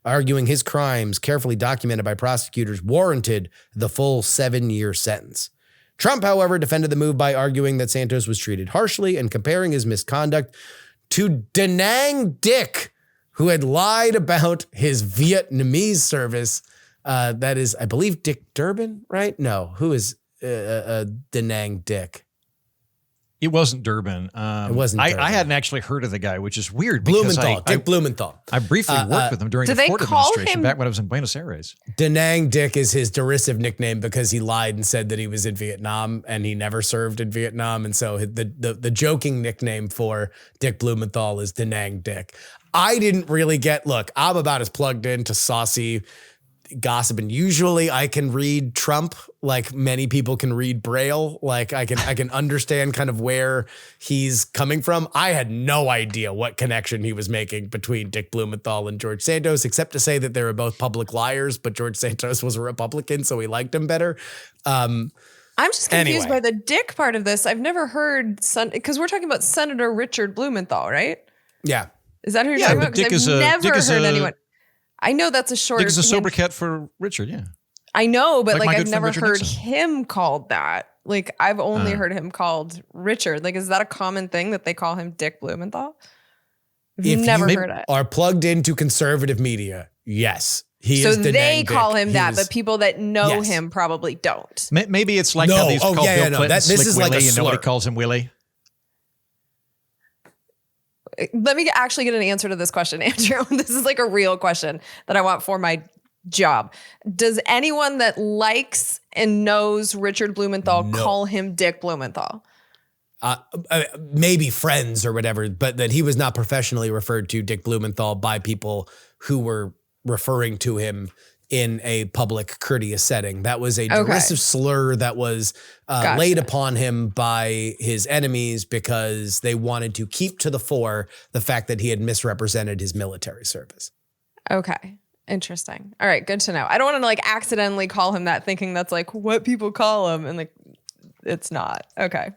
arguing his crimes, carefully documented by prosecutors, warranted the full 7-year sentence. Trump, however, defended the move by arguing that Santos was treated harshly and comparing his misconduct to Da Nang Dick, who had lied about his Vietnamese service. That is, I believe, Dick Durbin, right? No, who is Da Nang Dick? It wasn't Durbin. It wasn't Durbin. I hadn't actually heard of the guy, which is weird. Blumenthal, Dick Blumenthal. I briefly worked with him during the Ford administration back when I was in Buenos Aires. Da Nang Dick is his derisive nickname because he lied and said that he was in Vietnam and he never served in Vietnam. And so the joking nickname for Dick Blumenthal is Da Nang Dick. I didn't really look, I'm about as plugged into saucy gossip, and usually I can read Trump like many people can read Braille. Like I can understand kind of where he's coming from. I had no idea what connection he was making between Dick Blumenthal and George Santos, except to say that they were both public liars, but George Santos was a Republican, so he liked him better. I'm just confused by the Dick part of this. I've never heard because we're talking about Senator Richard Blumenthal, right? Yeah. Is that who you're talking about? Dick I've never heard anyone. I know that's a short. Dick is a sobriquet for Richard, yeah. I know, but like I've never heard him called that. Like I've only heard him called Richard. Like, is that a common thing that they call him Dick Blumenthal? I've never heard it. Are plugged into conservative media, yes. So they call him that, but people that know him probably don't. Maybe it's like how these call Bill Clinton this is Willie, like a slur. and nobody calls him Willie. Let me actually get an answer to this question, Andrew. This is like a real question that I want for my job. Does anyone that likes and knows Richard Blumenthal call him Dick Blumenthal? Maybe friends or whatever, but that he was not professionally referred to Dick Blumenthal by people who were referring to him in a public courteous setting. That was a derisive slur that was laid upon him by his enemies because they wanted to keep to the fore the fact that he had misrepresented his military service. Okay. Interesting. All right. Good to know. I don't want to like accidentally call him that thinking that's like what people call him. And like, it's not. Okay.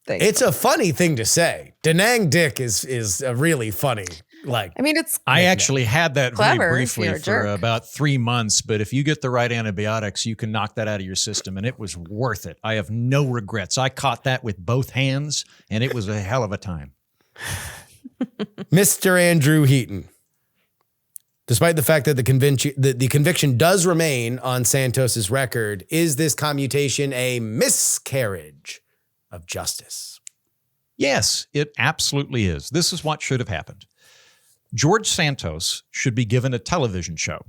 Thanks. It's a funny thing to say. Da Nang Dick is a really funny, like. I mean, it's. I actually had that very clever briefly for about 3 months, but if you get the right antibiotics, you can knock that out of your system, and it was worth it. I have no regrets. I caught that with both hands, and it was a hell of a time. Mr. Andrew Heaton. Despite the fact that the conviction does remain on Santos's record, is this commutation a miscarriage of justice? Yes, it absolutely is. This is what should have happened. George Santos should be given a television show.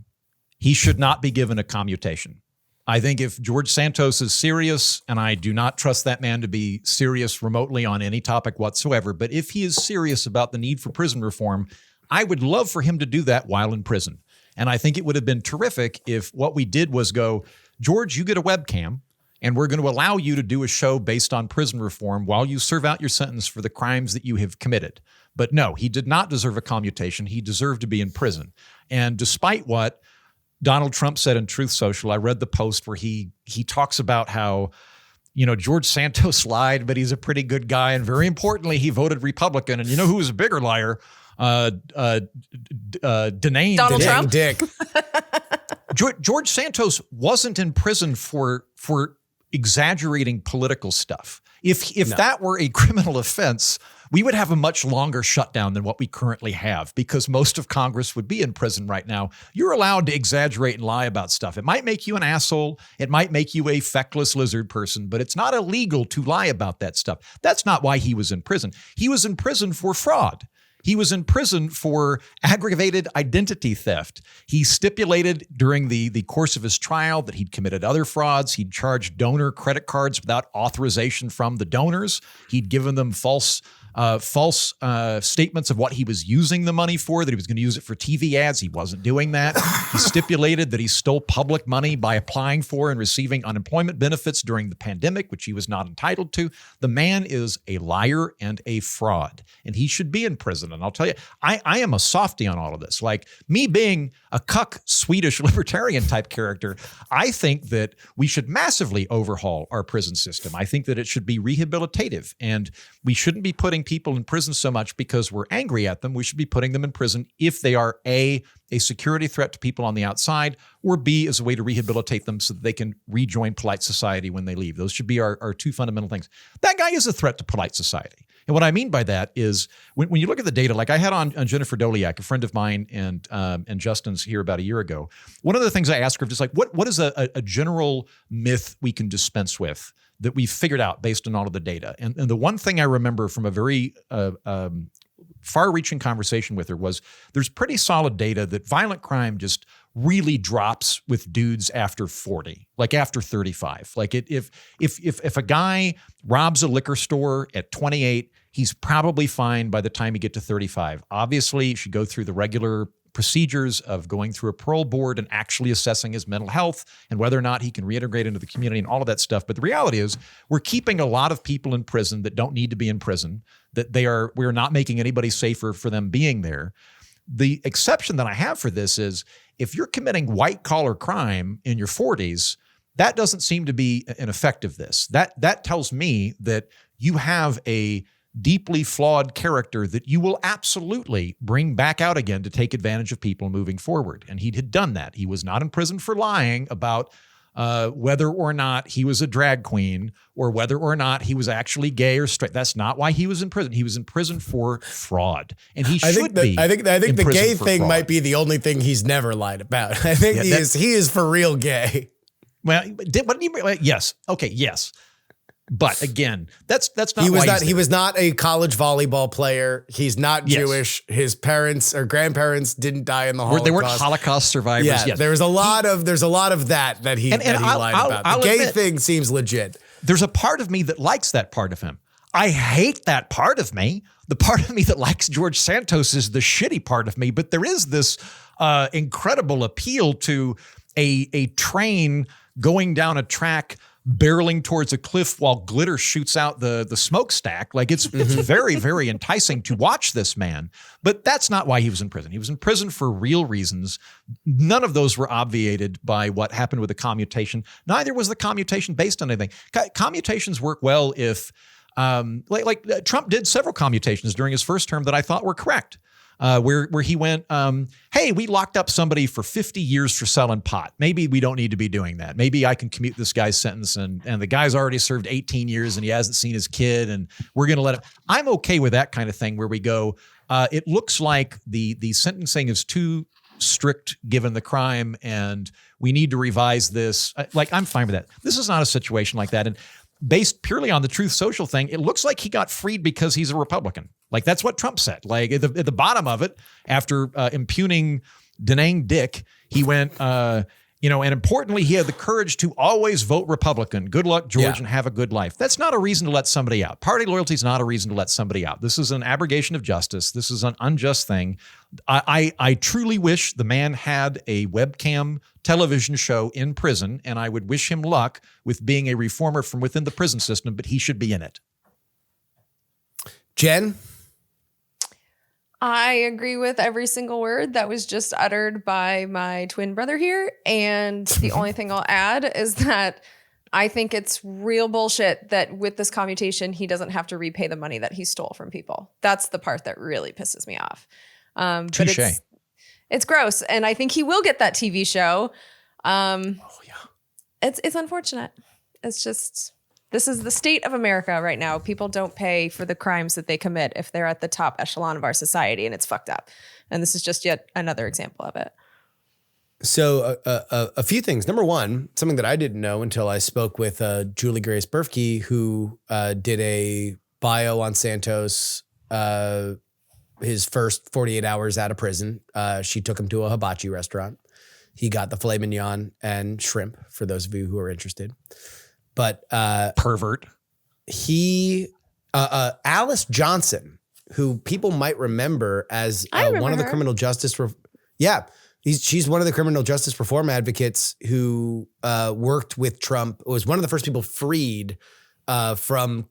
He should not be given a commutation. I think if George Santos is serious, and I do not trust that man to be serious remotely on any topic whatsoever, but if he is serious about the need for prison reform, I would love for him to do that while in prison. And I think it would have been terrific if what we did was go, George, you get a webcam, and we're going to allow you to do a show based on prison reform while you serve out your sentence for the crimes that you have committed. But no, he did not deserve a commutation. He deserved to be in prison. And despite what Donald Trump said in Truth Social, I read the post where he talks about how, you know, George Santos lied, but he's a pretty good guy. And very importantly, he voted Republican. And you know who was a bigger liar? Donald Trump. Dick. George Santos wasn't in prison for exaggerating political stuff. If that were a criminal offense, we would have a much longer shutdown than what we currently have because most of Congress would be in prison right now. You're allowed to exaggerate and lie about stuff. It might make you an asshole. It might make you a feckless lizard person, but it's not illegal to lie about that stuff. That's not why he was in prison. He was in prison for fraud. He was in prison for aggravated identity theft. He stipulated during the course of his trial that he'd committed other frauds. He'd charged donor credit cards without authorization from the donors. He'd given them false statements of what he was using the money for, that he was going to use it for TV ads. He wasn't doing that. He stipulated that he stole public money by applying for and receiving unemployment benefits during the pandemic, which he was not entitled to. The man is a liar and a fraud, and he should be in prison. And I'll tell you, I am a softie on all of this. Like me being a cuck Swedish libertarian type character, I think that we should massively overhaul our prison system. I think that it should be rehabilitative, and we shouldn't be putting people in prison so much because we're angry at them. We should be putting them in prison if they are A, a security threat to people on the outside, or B, as a way to rehabilitate them so that they can rejoin polite society when they leave. Those should be our two fundamental things. That guy is a threat to polite society. And what I mean by that is when you look at the data, like I had on Jennifer Doliak, a friend of mine and Justin's here about a year ago. One of the things I asked her, just like, what is a general myth we can dispense with that we've figured out based on all of the data? And the one thing I remember from a very far-reaching conversation with her was there's pretty solid data that violent crime just really drops with dudes after 40, like after 35. Like if a guy robs a liquor store at 28, he's probably fine by the time you get to 35. Obviously, you should go through the regular procedures of going through a parole board and actually assessing his mental health and whether or not he can reintegrate into the community and all of that stuff. But the reality is we're keeping a lot of people in prison that don't need to be in prison, that we're not making anybody safer for them being there. The exception that I have for this is if you're committing white collar crime in your 40s, that doesn't seem to be an effect of this. That tells me that you have a deeply flawed character that you will absolutely bring back out again to take advantage of people moving forward. And he had done that. He was not in prison for lying about whether or not he was a drag queen or whether or not he was actually gay or straight. That's not why he was in prison. He was in prison for fraud, and he should be. I think the gay thing might be the only thing he's never lied about. I think he is for real gay. Well, yes. Okay, yes. But again, that's not He was why not. he's He there. was not a college volleyball player. He's not Yes. Jewish. His parents or grandparents didn't die in the Holocaust. They weren't Holocaust survivors. Yeah, Yes. there's a lot of that he And lied about. I'll The gay admit, thing seems legit. there's a part of me that likes that part of him. I hate that part of me. The part of me that likes George Santos is the shitty part of me. But there is this incredible appeal to a train going down a track, barreling towards a cliff while glitter shoots out the smokestack. Like it's very, very enticing to watch this man. But that's not why he was in prison. He was in prison for real reasons. None of those were obviated by what happened with the commutation. Neither was the commutation based on anything. Commutations work well if, like Trump did several commutations during his first term that I thought were correct. Where he went, hey, we locked up somebody for 50 years for selling pot. Maybe we don't need to be doing that. Maybe I can commute this guy's sentence and the guy's already served 18 years and he hasn't seen his kid and we're going to let him. I'm okay with that kind of thing where we go, it looks like the sentencing is too strict given the crime and we need to revise this. Like, I'm fine with that. This is not a situation like that. And based purely on the Truth Social thing, it looks like he got freed because he's a Republican. Like that's what Trump said. Like at the bottom of it, after impugning Da Nang Dick, he went, and importantly, he had the courage to always vote Republican. Good luck, George, and have a good life. That's not a reason to let somebody out. Party loyalty is not a reason to let somebody out. This is an abrogation of justice. This is an unjust thing. I truly wish the man had a webcam television show in prison, and I would wish him luck with being a reformer from within the prison system, but he should be in it. Jen? I agree with every single word that was just uttered by my twin brother here. And the only thing I'll add is that I think it's real bullshit that with this commutation, he doesn't have to repay the money that he stole from people. That's the part that really pisses me off. Touche. But it's gross. And I think he will get that TV show. It's unfortunate. It's just... This is the state of America right now. People don't pay for the crimes that they commit if they're at the top echelon of our society, and it's fucked up. And this is just yet another example of it. So a few things. Number one, something that I didn't know until I spoke with Julie Grace Berfke, who did a bio on Santos, his first 48 hours out of prison. She took him to a hibachi restaurant. He got the filet mignon and shrimp, for those of you who are interested. But pervert. Alice Johnson, who people might remember as one of the criminal justice. She's one of the criminal justice reform advocates who worked with Trump. Was one of the first people freed from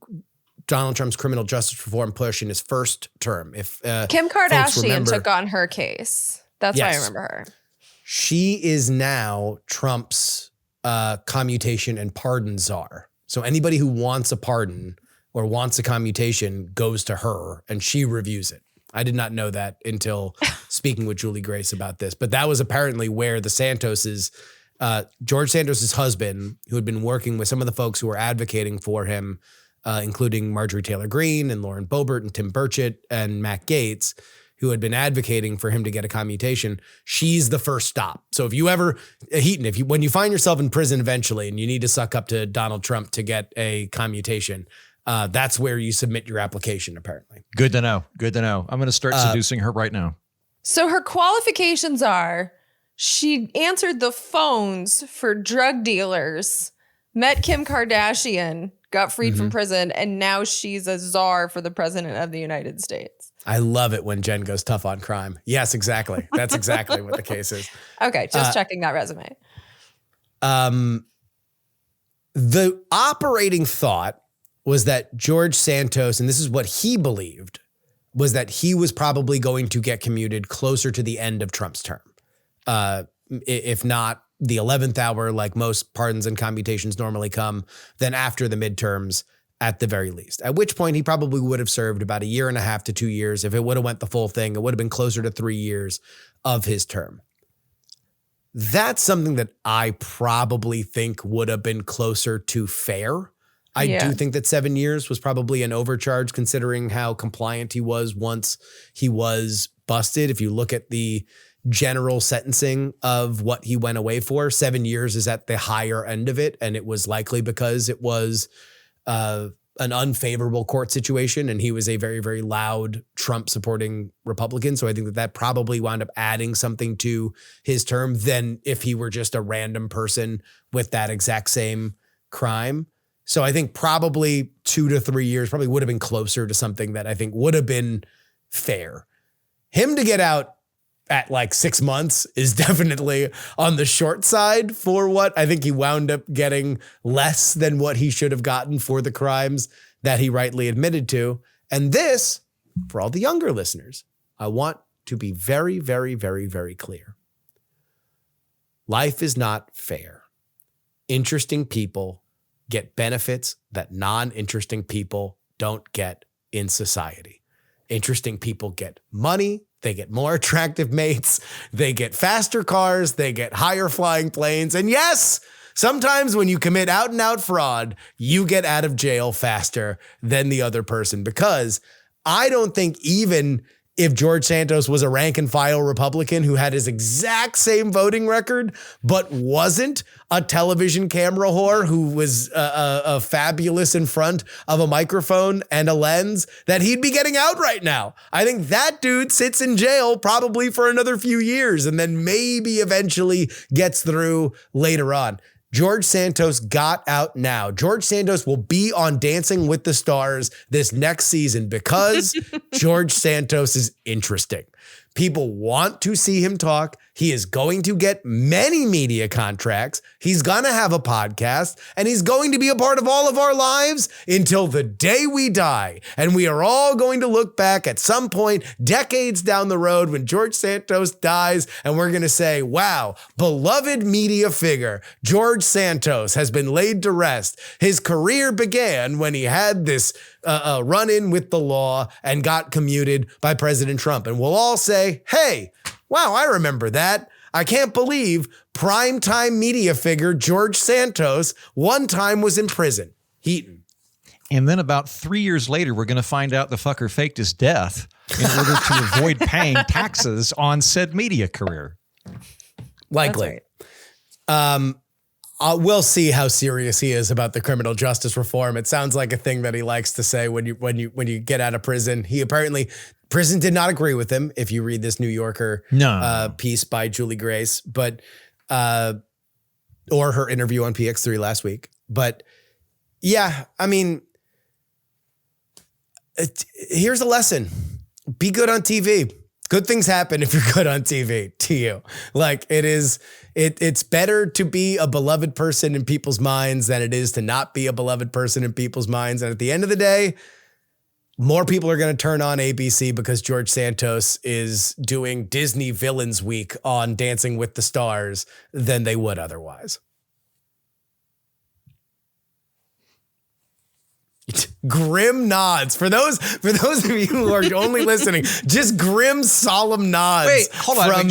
Donald Trump's criminal justice reform push in his first term. If Kim Kardashian took on her case. That's why I remember her. She is now Trump's commutation and pardon czar. So anybody who wants a pardon or wants a commutation goes to her and she reviews it. I did not know that until speaking with Julie Grace about this, but that was apparently where the Santos's, George Santos's husband, who had been working with some of the folks who were advocating for him, including Marjorie Taylor Greene and Lauren Boebert and Tim Burchett and Matt Gaetz, who had been advocating for him to get a commutation. She's the first stop. So if you ever, Heaton, when you find yourself in prison eventually and you need to suck up to Donald Trump to get a commutation, that's where you submit your application, apparently. Good to know. Good to know. I'm going to start seducing her right now. So her qualifications are she answered the phones for drug dealers, met Kim Kardashian, got freed from prison, and now she's a czar for the president of the United States. I love it when Jen goes tough on crime. Yes, exactly. That's exactly what the case is. Okay, just checking that resume. The operating thought was that George Santos, and this is what he believed, was that he was probably going to get commuted closer to the end of Trump's term. If not the 11th hour, like most pardons and commutations normally come, then after the midterms at the very least. At which point he probably would have served about 1.5 to 2 years. If it would have went the full thing, it would have been closer to 3 years of his term. That's something that I probably think would have been closer to fair. I do think that 7 years was probably an overcharge considering how compliant he was once he was busted. If you look at the general sentencing of what he went away for, 7 years is at the higher end of it. And it was likely because it was an unfavorable court situation, and he was a very, very loud Trump supporting Republican. So I think that probably wound up adding something to his term than if he were just a random person with that exact same crime. So I think probably 2 to 3 years probably would have been closer to something that I think would have been fair. Him to get out at like 6 months is definitely on the short side for what I think he wound up getting, less than what he should have gotten for the crimes that he rightly admitted to. And this, for all the younger listeners, I want to be very, very, very, very clear. Life is not fair. Interesting people get benefits that non-interesting people don't get in society. Interesting people get money. They get more attractive mates. They get faster cars. They get higher flying planes. And yes, sometimes when you commit out and out fraud, you get out of jail faster than the other person, because I don't think even if George Santos was a rank and file Republican who had his exact same voting record, but wasn't a television camera whore who was a fabulous in front of a microphone and a lens, that he'd be getting out right now. I think that dude sits in jail probably for another few years and then maybe eventually gets through later on. George Santos got out now. George Santos will be on Dancing with the Stars this next season because George Santos is interesting. People want to see him talk. He is going to get many media contracts. He's going to have a podcast, and he's going to be a part of all of our lives until the day we die. And we are all going to look back at some point, decades down the road, when George Santos dies, and we're going to say, wow, beloved media figure, George Santos has been laid to rest. His career began when he had this run-in with the law and got commuted by President Trump. And we'll all say, hey, wow, I remember that. I can't believe primetime media figure George Santos one time was in prison. Heaton. And then about 3 years later, we're going to find out the fucker faked his death in order to avoid paying taxes on said media career. Likely. Right. We'll see how serious he is about the criminal justice reform. It sounds like a thing that he likes to say when you get out of prison. He apparently, prison did not agree with him. If you read this New Yorker piece by Julie Grace, but or her interview on PX3 last week. But yeah, I mean, here's a lesson: be good on TV. Good things happen if you're good on TV to you. Like it's better to be a beloved person in people's minds than it is to not be a beloved person in people's minds. And at the end of the day, more people are going to turn on ABC because George Santos is doing Disney Villains Week on Dancing with the Stars than they would otherwise. Grim nods for those of you who are only listening. Just grim, solemn nods. Wait, hold on.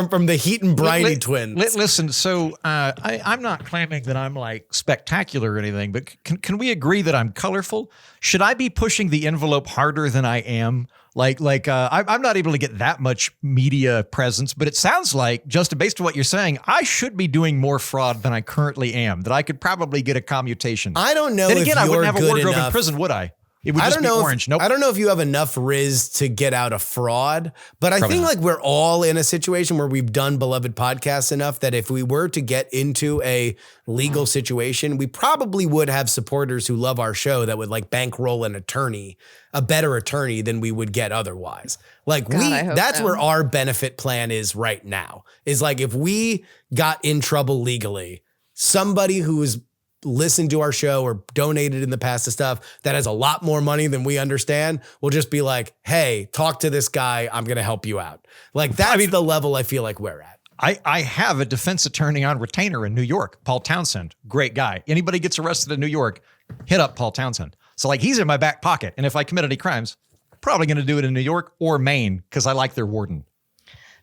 From the Heaton Briney twins. Listen, so I'm not claiming that I'm like spectacular or anything, but can we agree that I'm colorful? Should I be pushing the envelope harder than I am? I'm not able to get that much media presence, but it sounds like, just based on what you're saying, I should be doing more fraud than I currently am, that I could probably get a commutation. I don't know then if again, you're I wouldn't have a wardrobe enough. In prison, would I? It would just be orange. Nope. I don't know if you have enough riz to get out of fraud, but I think like we're all in a situation where we've done beloved podcasts enough that if we were to get into a legal situation, we probably would have supporters who love our show that would like bankroll an attorney, a better attorney than we would get otherwise. Like that's where our benefit plan is right now, is like if we got in trouble legally, somebody who is listened to our show or donated in the past to stuff that has a lot more money than we understand will just be like, hey, talk to this guy. I'm going to help you out. Like that's the level I feel like we're at. I have a defense attorney on retainer in New York, Paul Townsend. Great guy. Anybody gets arrested in New York, hit up Paul Townsend. So like he's in my back pocket. And if I commit any crimes, probably going to do it in New York or Maine because I like their warden.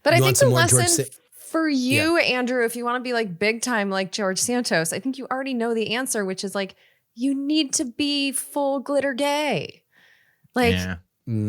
But I think the lesson for you, Andrew, if you want to be like big time like George Santos, I think you already know the answer, which is like you need to be full glitter gay. Like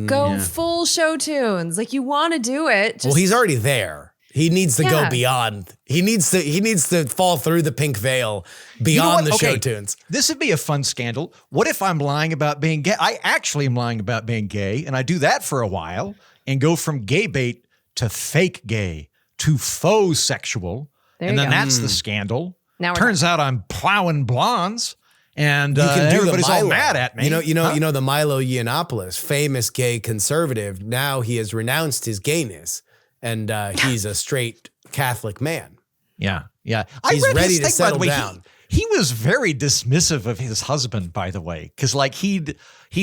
go full show tunes. Like you want to do it. Well, he's already there. He needs to go beyond. He needs to fall through the pink veil beyond the show tunes. This would be a fun scandal. What if I'm lying about being gay? I actually am lying about being gay, and I do that for a while and go from gay bait to fake gay to faux sexual. And then that's the scandal. Now turns out I'm plowing blondes. And everybody's all mad at me. You know the Milo Yiannopoulos, famous gay conservative. Now he has renounced his gayness, and he's a straight Catholic man. Yeah. He's ready to settle down. He was very dismissive of his husband, by the way, because like he'd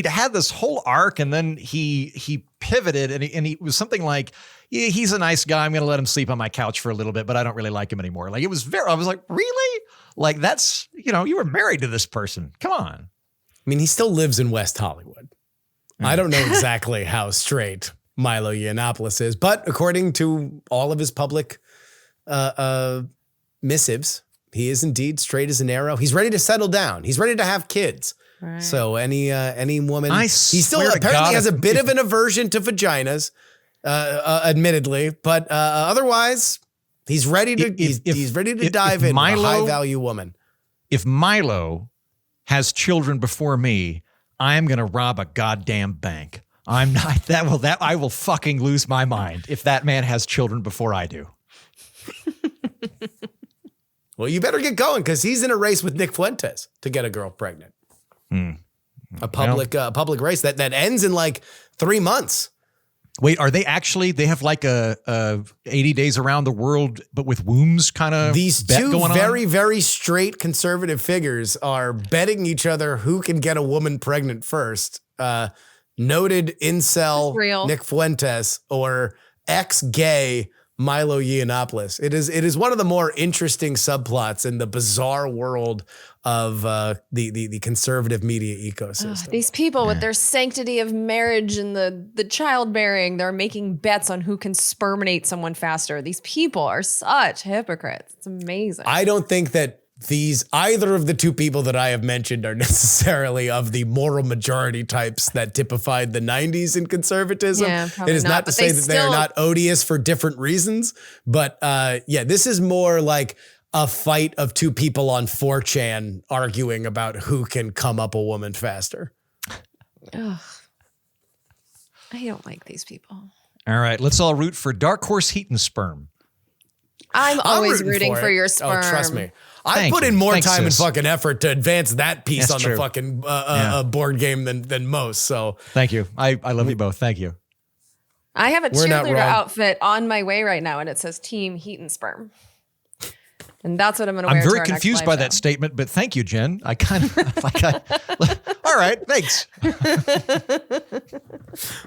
had this whole arc, and then he pivoted, and he was something like, yeah, he's a nice guy. I'm going to let him sleep on my couch for a little bit, but I don't really like him anymore. Like I was like, really? Like that's, you were married to this person. Come on. I mean, he still lives in West Hollywood. I don't know exactly how straight Milo Yiannopoulos is, but according to all of his public missives, he is indeed straight as an arrow. He's ready to settle down. He's ready to have kids. Right. So any woman, he still apparently has a bit of an aversion to vaginas, admittedly, but otherwise he's ready to he's ready to dive in a high value woman. If Milo has children before me, I am going to rob a goddamn bank. I'm not that I will fucking lose my mind if that man has children before I do. Well, you better get going because he's in a race with Nick Fuentes to get a girl pregnant. A public race that ends in like 3 months. Wait, are they actually? They have like a 80 days around the world, but with wombs kind of. These two very, very straight conservative figures are betting each other who can get a woman pregnant first. Noted incel Nick Fuentes or ex-gay Milo Yiannopoulos. It is one of the more interesting subplots in the bizarre world of the conservative media ecosystem. These people with their sanctity of marriage and the childbearing, they're making bets on who can sperminate someone faster. These people are such hypocrites. It's amazing. I don't think that either of the two people that I have mentioned are necessarily of the moral majority types that typified the 90s in conservatism. Yeah, it is not to say that they are not odious for different reasons, but this is more like a fight of two people on 4chan arguing about who can come up a woman faster. Ugh. I don't like these people. All right, let's all root for Dark Horse Heat and Sperm. I'm always rooting for your sperm. Oh, trust me. I put in more time and fucking effort to advance that piece on the fucking board game than most. So thank you. I love you both. Thank you. I have a cheerleader outfit on my way right now, and it says Team Heat and Sperm. And that's what I'm going to wear. I'm very confused by that statement, but thank you, Jen. I kind of all right, thanks.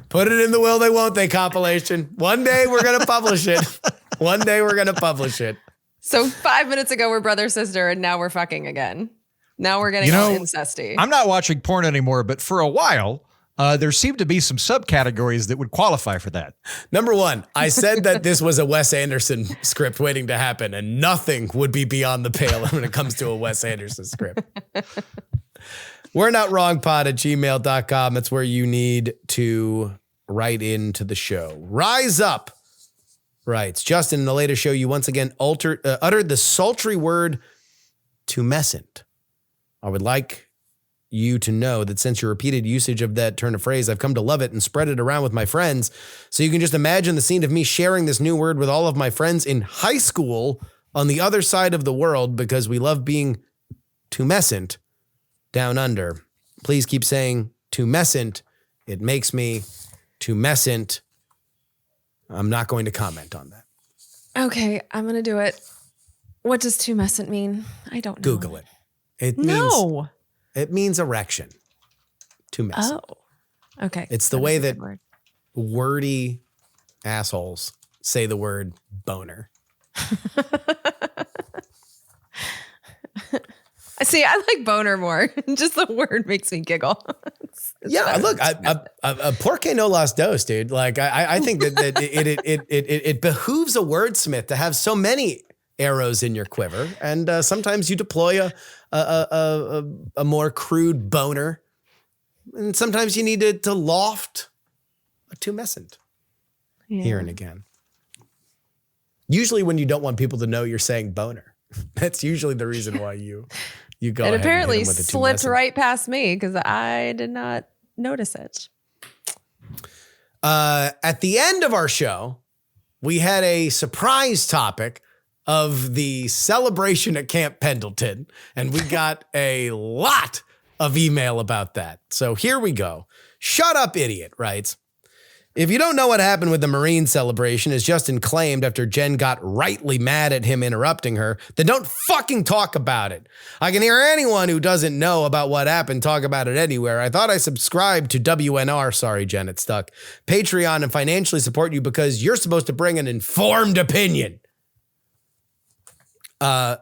Put it in the will they won't they compilation. One day we're going to publish it. One day we're going to publish it. So 5 minutes ago, we're brother, sister, and now we're fucking again. Now we're getting all incesty. I'm not watching porn anymore, but for a while, there seemed to be some subcategories that would qualify for that. Number one, I said that this was a Wes Anderson script waiting to happen, and nothing would be beyond the pale when it comes to a Wes Anderson script. We're not wrongpod@gmail.com. That's where you need to write into the show. Rise up. Writes, Justin, in the latest show, you once again uttered the sultry word tumescent. I would like you to know that since your repeated usage of that turn of phrase, I've come to love it and spread it around with my friends. So you can just imagine the scene of me sharing this new word with all of my friends in high school on the other side of the world because we love being tumescent down under. Please keep saying tumescent. It makes me tumescent. I'm not going to comment on that. Okay, I'm going to do it. What does tumescent mean? I don't know. Google it. It means erection. Tumescent. Oh, okay. It's the way that wordy assholes say the word boner. See, I like boner more. Just the word makes me giggle. It's look, ¿por qué no las dos, dude? Like, I think that it behooves a wordsmith to have so many arrows in your quiver, and sometimes you deploy a more crude boner, and sometimes you need to loft a tumescent here and again. Usually when you don't want people to know you're saying boner. That's usually the reason why you go ahead It apparently and hit 'em with the two slipped message. right past me because I did not notice it. At the end of our show, we had a surprise topic of the celebration at Camp Pendleton, and we got a lot of email about that. So here we go. Shut Up Idiot writes, if you don't know what happened with the Marine celebration, as Justin claimed after Jen got rightly mad at him interrupting her, then don't fucking talk about it. I can hear anyone who doesn't know about what happened talk about it anywhere. I thought I subscribed to WNR, sorry Jen, it stuck, Patreon and financially support you because you're supposed to bring an informed opinion. Well,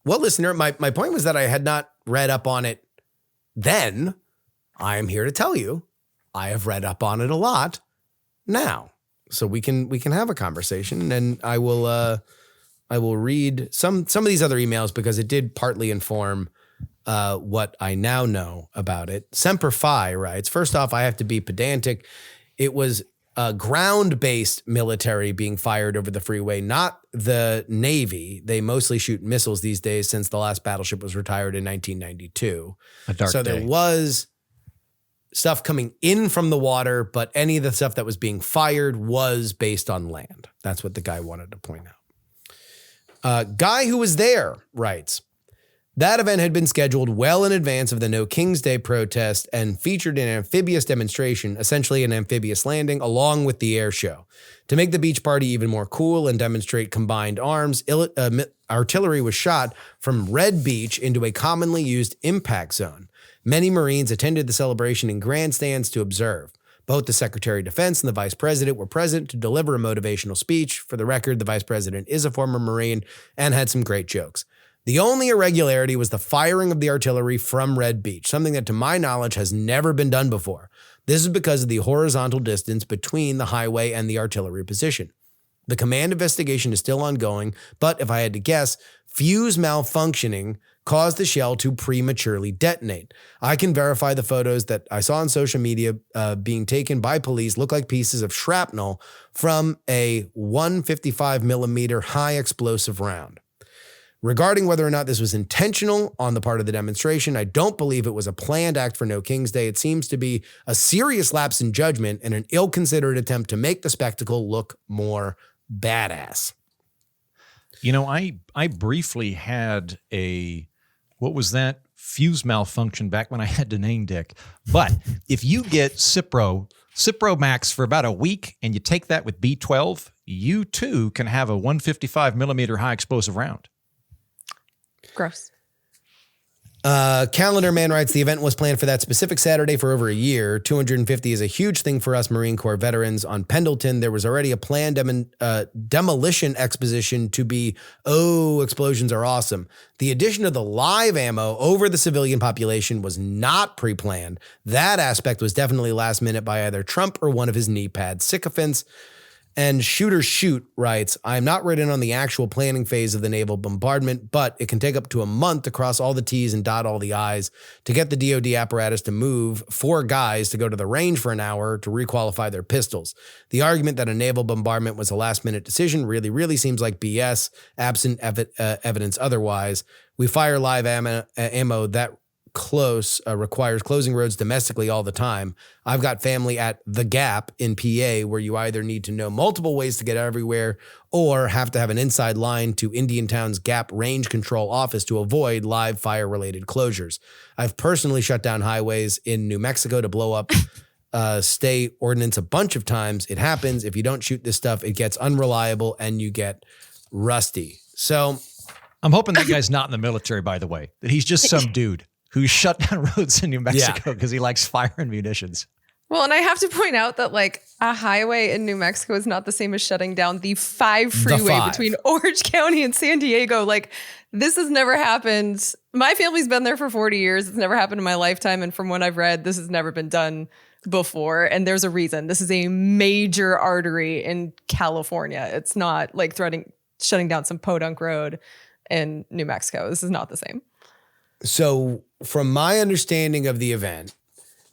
listener, my point was that I had not read up on it then. I am here to tell you I have read up on it a lot now, so we can have a conversation, and I will read some of these other emails because it did partly inform what I now know about it. Semper Fi writes, first off, I have to be pedantic. It was ground-based military being fired over the freeway, not the Navy. They mostly shoot missiles these days since the last battleship was retired in 1992. A dark day. There was stuff coming in from the water, but any of the stuff that was being fired was based on land. That's what the guy wanted to point out. Guy who was there writes, that event had been scheduled well in advance of the No King's Day protest and featured an amphibious demonstration, essentially an amphibious landing, along with the air show. To make the beach party even more cool and demonstrate combined arms, artillery was shot from Red Beach into a commonly used impact zone. Many Marines attended the celebration in grandstands to observe. Both the Secretary of Defense and the Vice President were present to deliver a motivational speech. For the record, the Vice President is a former Marine and had some great jokes. The only irregularity was the firing of the artillery from Red Beach, something that to my knowledge has never been done before. This is because of the horizontal distance between the highway and the artillery position. The command investigation is still ongoing, but if I had to guess, fuse malfunctioning caused the shell to prematurely detonate. I can verify the photos that I saw on social media being taken by police look like pieces of shrapnel from a 155 millimeter high explosive round. Regarding whether or not this was intentional on the part of the demonstration, I don't believe it was a planned act for No King's Day. It seems to be a serious lapse in judgment and an ill-considered attempt to make the spectacle look more badass. You know, I briefly had what was that? Fuse malfunction back when I had to name Dick. But if you get Cipro Max for about a week and you take that with B12, you too can have a 155 millimeter high explosive round. Gross. Calendar Man writes, the event was planned for that specific Saturday for over a year. 250 is a huge thing for us Marine Corps veterans. On Pendleton, there was already a planned demolition exposition to be, explosions are awesome. The addition of the live ammo over the civilian population was not pre-planned. That aspect was definitely last minute by either Trump or one of his knee pad sycophants. And Shooter Shoot writes, I'm not written on the actual planning phase of the naval bombardment, but it can take up to a month to cross all the T's and dot all the I's to get the DoD apparatus to move 4 guys to go to the range for an hour to requalify their pistols. The argument that a naval bombardment was a last-minute decision really seems like BS, absent evidence otherwise. We fire live ammo that close requires closing roads domestically all the time. I've got family at The Gap in PA where you either need to know multiple ways to get everywhere or have to have an inside line to Indiantown's Gap Range Control Office to avoid live fire-related closures. I've personally shut down highways in New Mexico to blow up state ordinance a bunch of times. It happens. If you don't shoot this stuff, it gets unreliable and you get rusty. So I'm hoping that guy's not in the military, by the way, that he's just some dude who shut down roads in New Mexico because he likes fire and munitions. Well, and I have to point out that like a highway in New Mexico is not the same as shutting down the 5 freeway between Orange County and San Diego. Like this has never happened. My family's been there for 40 years. It's never happened in my lifetime. And from what I've read, this has never been done before. And there's a reason. This is a major artery in California. It's not like shutting down some podunk road in New Mexico. This is not the same. So from my understanding of the event,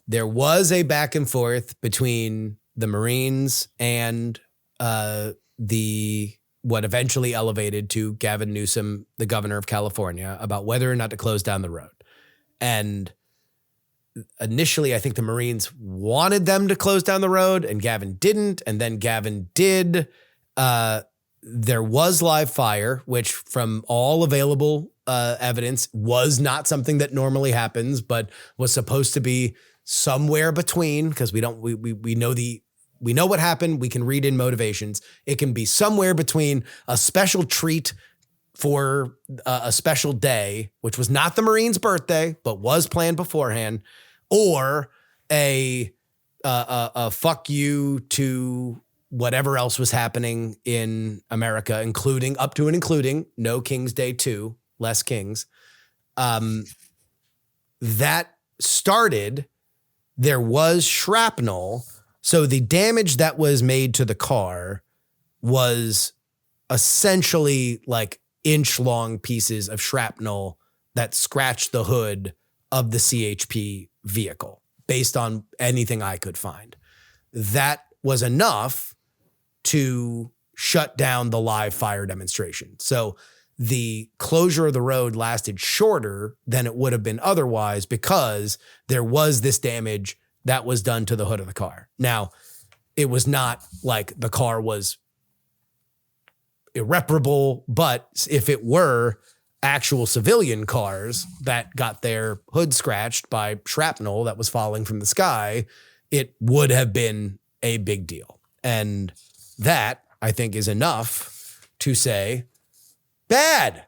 there was a back and forth between the Marines and the what eventually elevated to Gavin Newsom, the governor of California, about whether or not to close down the road. And initially, I think the Marines wanted them to close down the road and Gavin didn't. And then Gavin did. There was live fire, which from all available evidence was not something that normally happens, but was supposed to be somewhere between, because we know what happened. We can read in motivations. It can be somewhere between a special treat for a special day, which was not the Marines' birthday, but was planned beforehand, or a fuck you to whatever else was happening in America, including No King's Day 2, less kings. That started, there was shrapnel. So the damage that was made to the car was essentially like inch-long pieces of shrapnel that scratched the hood of the CHP vehicle, based on anything I could find. That was enough to shut down the live fire demonstration. So the closure of the road lasted shorter than it would have been otherwise, because there was this damage that was done to the hood of the car. Now, it was not like the car was irreparable, but if it were actual civilian cars that got their hood scratched by shrapnel that was falling from the sky, it would have been a big deal. And that, I think, is enough to say, bad.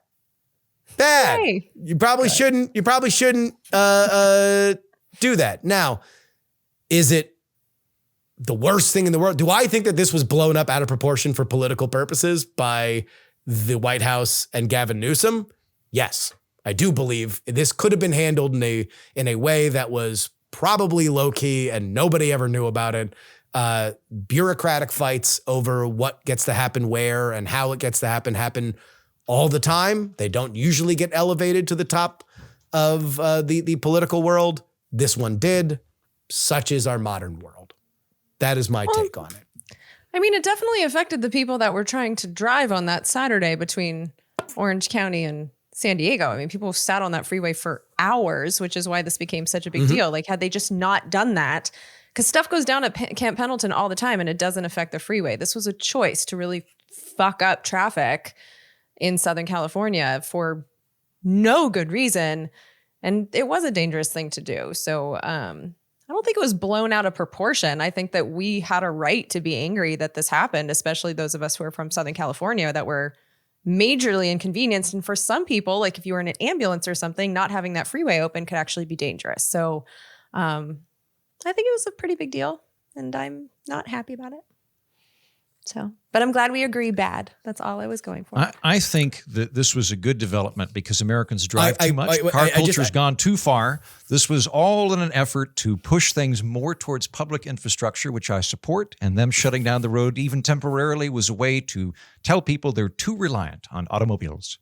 Hey. You probably shouldn't do that. Now, is it the worst thing in the world? Do I think that this was blown up out of proportion for political purposes by the White House and Gavin Newsom? Yes, I do believe this could have been handled in a way that was probably low key and nobody ever knew about it. Bureaucratic fights over what gets to happen where and how it gets to happen all the time. They don't usually get elevated to the top of the political world. This one did. Such is our modern world. That is my take on it. I mean, it definitely affected the people that were trying to drive on that Saturday between Orange County and San Diego. I mean, people sat on that freeway for hours, which is why this became such a big deal. Like, had they just not done that, because stuff goes down at Camp Pendleton all the time and it doesn't affect the freeway. This was a choice to really fuck up traffic in Southern California for no good reason. And it was a dangerous thing to do. So I don't think it was blown out of proportion. I think that we had a right to be angry that this happened, especially those of us who are from Southern California that were majorly inconvenienced. And for some people, like if you were in an ambulance or something, not having that freeway open could actually be dangerous. So I think it was a pretty big deal and I'm not happy about it. So, but I'm glad we agree bad. That's all I was going for. I think that this was a good development because Americans drive too much. Car culture's gone too far. This was all in an effort to push things more towards public infrastructure, which I support, and them shutting down the road even temporarily was a way to tell people they're too reliant on automobiles.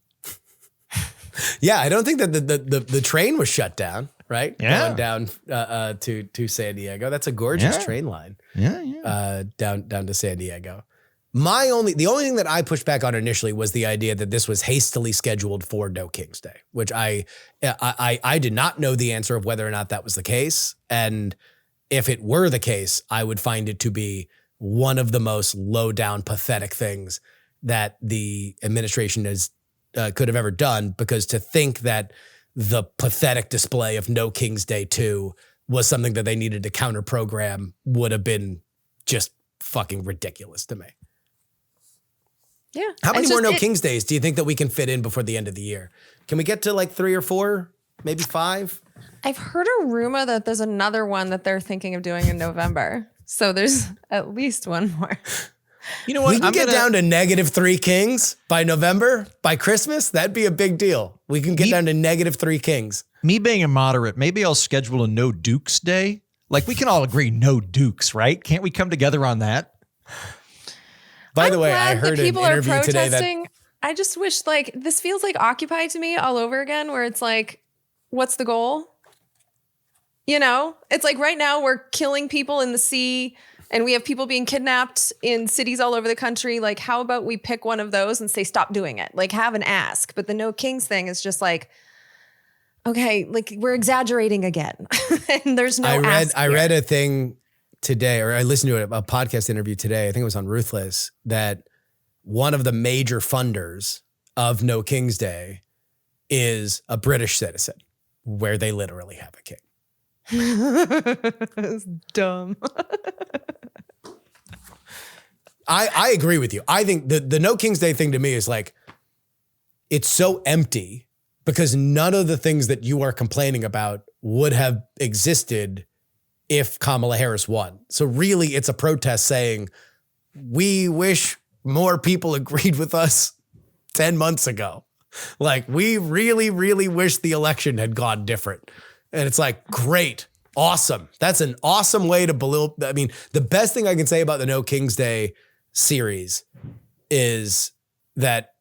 Yeah, I don't think that the train was shut down, right? Yeah. Going down to San Diego. That's a gorgeous train line. Yeah. Down to San Diego. The only thing that I pushed back on initially was the idea that this was hastily scheduled for No King's Day, which I did not know the answer of whether or not that was the case. And if it were the case, I would find it to be one of the most low down, pathetic things that the administration could have ever done, because to think that the pathetic display of No King's Day 2 was something that they needed to counter program would have been just fucking ridiculous to me. Yeah. How many more No King's Days do you think that we can fit in before the end of the year? Can we get to like 3 or 4, maybe 5? I've heard a rumor that there's another one that they're thinking of doing in November. So there's at least one more. You know what? We can get down to -3 kings by November, by Christmas. That'd be a big deal. We can get down to -3 kings. Me being a moderate, maybe I'll schedule a No Dukes Day. Like, we can all agree no dukes, right? Can't we come together on that? By the way, I heard an interview today that I just wish, like, this feels like Occupy to me all over again, where it's like, what's the goal? You know, it's like right now we're killing people in the sea and we have people being kidnapped in cities all over the country. Like, how about we pick one of those and say, stop doing it? Like, have an ask. But the no kings thing is just like, okay, like we're exaggerating again. And there's no ask I read a thing today, or I listened to a podcast interview today, I think it was on Ruthless, that one of the major funders of No King's Day is a British citizen, where they literally have a king. It's dumb. I agree with you. I think the No King's Day thing to me is like, it's so empty because none of the things that you are complaining about would have existed if Kamala Harris won. So really it's a protest saying, we wish more people agreed with us 10 months ago. Like, we really, really wish the election had gone different. And it's like, great, awesome. That's an awesome way to I mean, the best thing I can say about the No King's Day series is that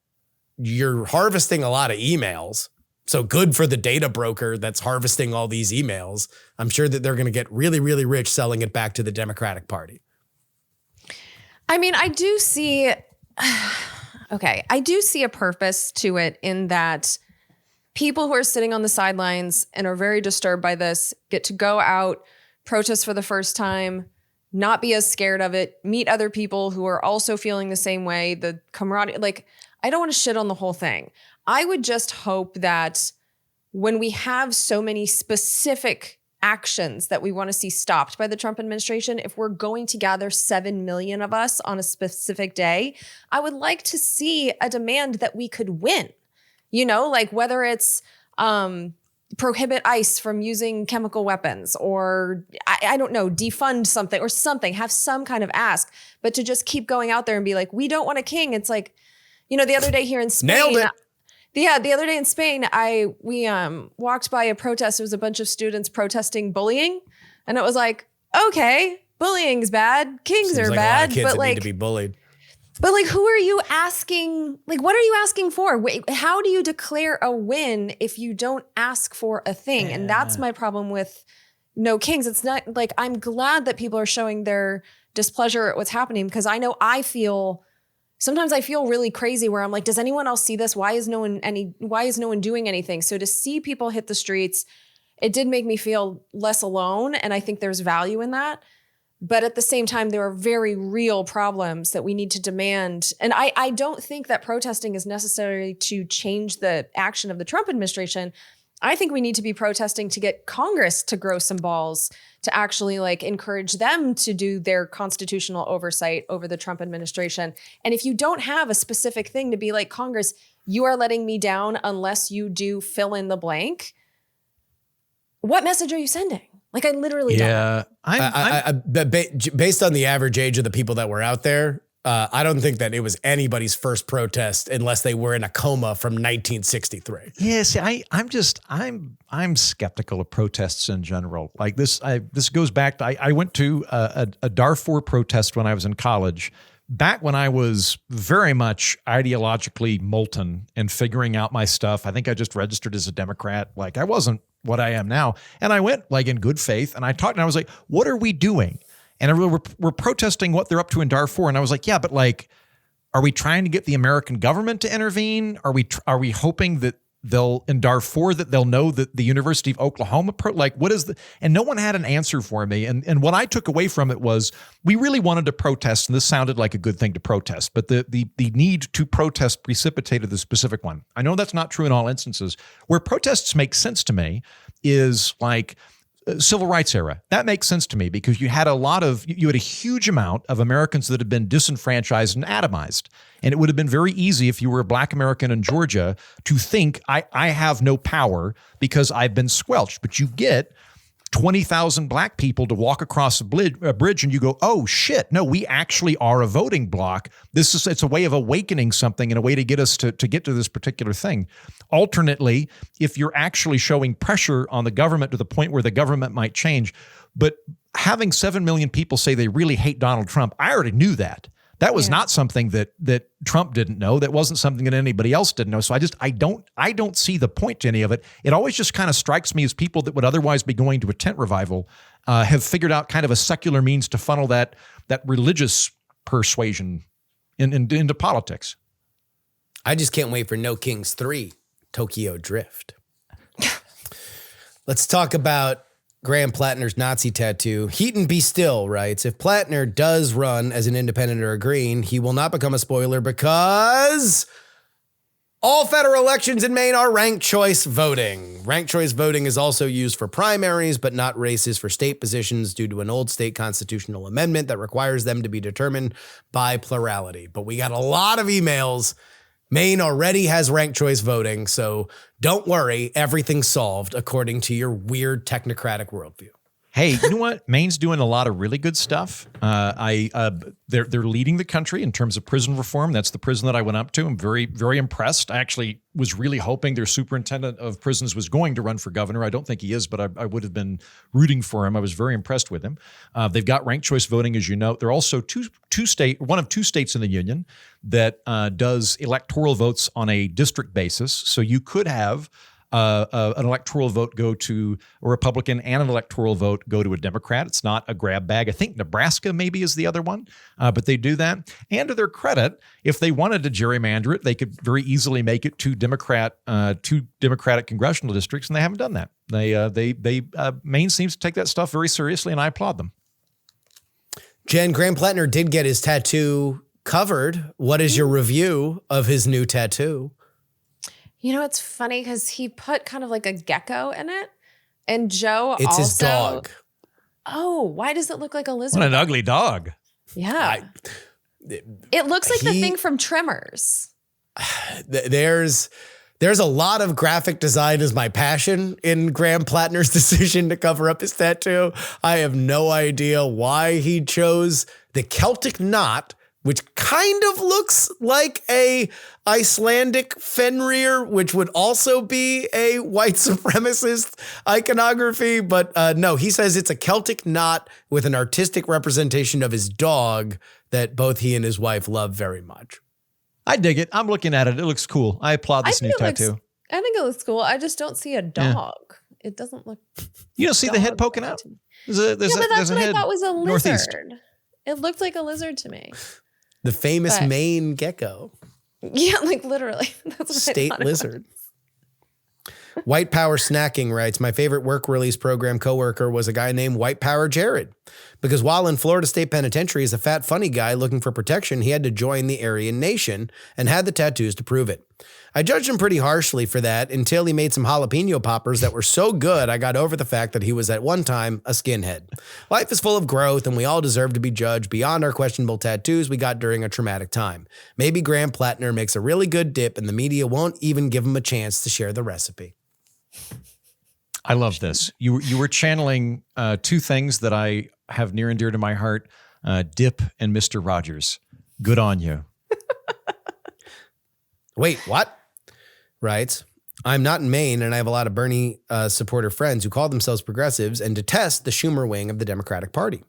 you're harvesting a lot of emails. So good for the data broker that's harvesting all these emails. I'm sure that they're going to get really, really rich selling it back to the Democratic Party. I mean, I do see, I do see a purpose to it in that people who are sitting on the sidelines and are very disturbed by this get to go out, protest for the first time, not be as scared of it, meet other people who are also feeling the same way, the camaraderie. Like, I don't want to shit on the whole thing. I would just hope that when we have so many specific actions that we want to see stopped by the Trump administration, if we're going to gather 7 million of us on a specific day, I would like to see a demand that we could win. You know, like whether it's prohibit ICE from using chemical weapons, or I don't know, defund something or something, have some kind of ask, but to just keep going out there and be like, we don't want a king. It's like, you know, the other day here in Spain, nailed it. Yeah, the other day in Spain, we walked by a protest. It was a bunch of students protesting bullying, and it was like, okay, bullying's bad, kings Seems are like bad, a lot of kids but that like, need to be bullied. but like, who are you asking? Like, what are you asking for? Wait, how do you declare a win if you don't ask for a thing? And that's my problem with No Kings. It's not like, I'm glad that people are showing their displeasure at what's happening, because I know sometimes I feel really crazy where I'm like, does anyone else see this? Why is no one doing anything? So to see people hit the streets, it did make me feel less alone. And I think there's value in that. But at the same time, there are very real problems that we need to demand. And I don't think that protesting is necessary to change the action of the Trump administration. I think we need to be protesting to get Congress to grow some balls, to actually like encourage them to do their constitutional oversight over the Trump administration. And if you don't have a specific thing to be like, Congress, you are letting me down unless you do fill in the blank, what message are you sending? Like, I literally don't know. Based on the average age of the people that were out there, I don't think that it was anybody's first protest unless they were in a coma from 1963. Yeah, see, I'm skeptical of protests in general. Like this goes back to I went to a Darfur protest when I was in college, back when I was very much ideologically molten and figuring out my stuff. I think I just registered as a Democrat. Like, I wasn't what I am now. And I went like in good faith and I talked and I was like, what are we doing? And we're protesting what they're up to in Darfur. And I was like, yeah, but like, are we trying to get the American government to intervene? Are we hoping that they'll know that the University of Oklahoma, and no one had an answer for me. And what I took away from it was, we really wanted to protest, and this sounded like a good thing to protest, but the need to protest precipitated the specific one. I know that's not true in all instances. Where protests make sense to me is like civil rights era. That makes sense to me because you had a huge amount of Americans that had been disenfranchised and atomized. And it would have been very easy if you were a Black American in Georgia to think, I have no power because I've been squelched. But you get 20,000 Black people to walk across a bridge and you go, oh shit, no, we actually are a voting bloc. It's a way of awakening something and a way to get us to get to this particular thing. Alternately, if you're actually showing pressure on the government to the point where the government might change, but having 7 million people say they really hate Donald Trump, I already knew that. That was not something that Trump didn't know. That wasn't something that anybody else didn't know. So I don't see the point to any of it. It always just kind of strikes me as people that would otherwise be going to a tent revival have figured out kind of a secular means to funnel that that religious persuasion into politics. I just can't wait for No Kings 3, Tokyo Drift. Let's talk about Graham Plattner's Nazi tattoo. Heaton Be Still writes, if Plattner does run as an independent or a green, he will not become a spoiler because all federal elections in Maine are ranked choice voting. Ranked choice voting is also used for primaries, but not races for state positions due to an old state constitutional amendment that requires them to be determined by plurality. But we got a lot of emails. Maine already has ranked choice voting, so don't worry, everything's solved according to your weird technocratic worldview. Hey, you know what? Maine's doing a lot of really good stuff. They're leading the country in terms of prison reform. That's the prison that I went up to. I'm very, very impressed. I actually was really hoping their superintendent of prisons was going to run for governor. I don't think he is, but I would have been rooting for him. I was very impressed with him. They've got ranked choice voting, as you know. They're also one of two states in the union that does electoral votes on a district basis. So you could have an electoral vote go to a Republican and an electoral vote go to a Democrat. It's not a grab bag. I think Nebraska maybe is the other one, but they do that. And to their credit, if they wanted to gerrymander it, they could very easily make it two Democratic congressional districts, and they haven't done that. Maine seems to take that stuff very seriously, and I applaud them. Jen, Graham Plattner did get his tattoo covered. What is your review of his new tattoo? You know, it's funny because he put kind of like a gecko in it. And Joe it's also. His dog. Oh, why does it look like a lizard? What an ugly dog. Yeah. It looks like the thing from Tremors. There's a lot of graphic design is my passion in Graham Plattner's decision to cover up his tattoo. I have no idea why he chose the Celtic knot, which kind of looks like a Icelandic Fenrir, which would also be a white supremacist iconography. But no, he says it's a Celtic knot with an artistic representation of his dog that both he and his wife love very much. I dig it. I'm looking at it. It looks cool. I applaud this new tattoo. I think it looks cool. I just don't see a dog. Yeah. It doesn't look. You don't see the head poking out? But that's what I thought was a lizard. Northeast. It looked like a lizard to me. The famous Maine gecko. Yeah, like literally. That's what State lizard. White Power Snacking writes, my favorite work release program coworker was a guy named White Power Jared. Because while in Florida State Penitentiary as a fat, funny guy looking for protection, he had to join the Aryan Nation and had the tattoos to prove it. I judged him pretty harshly for that until he made some jalapeno poppers that were so good I got over the fact that he was at one time a skinhead. Life is full of growth and we all deserve to be judged beyond our questionable tattoos we got during a traumatic time. Maybe Graham Plattner makes a really good dip and the media won't even give him a chance to share the recipe. I love this. You were channeling two things that I have near and dear to my heart, dip and Mr. Rogers. Good on you. Wait, what? Writes, I'm not in Maine and I have a lot of Bernie supporter friends who call themselves progressives and detest the Schumer wing of the Democratic Party.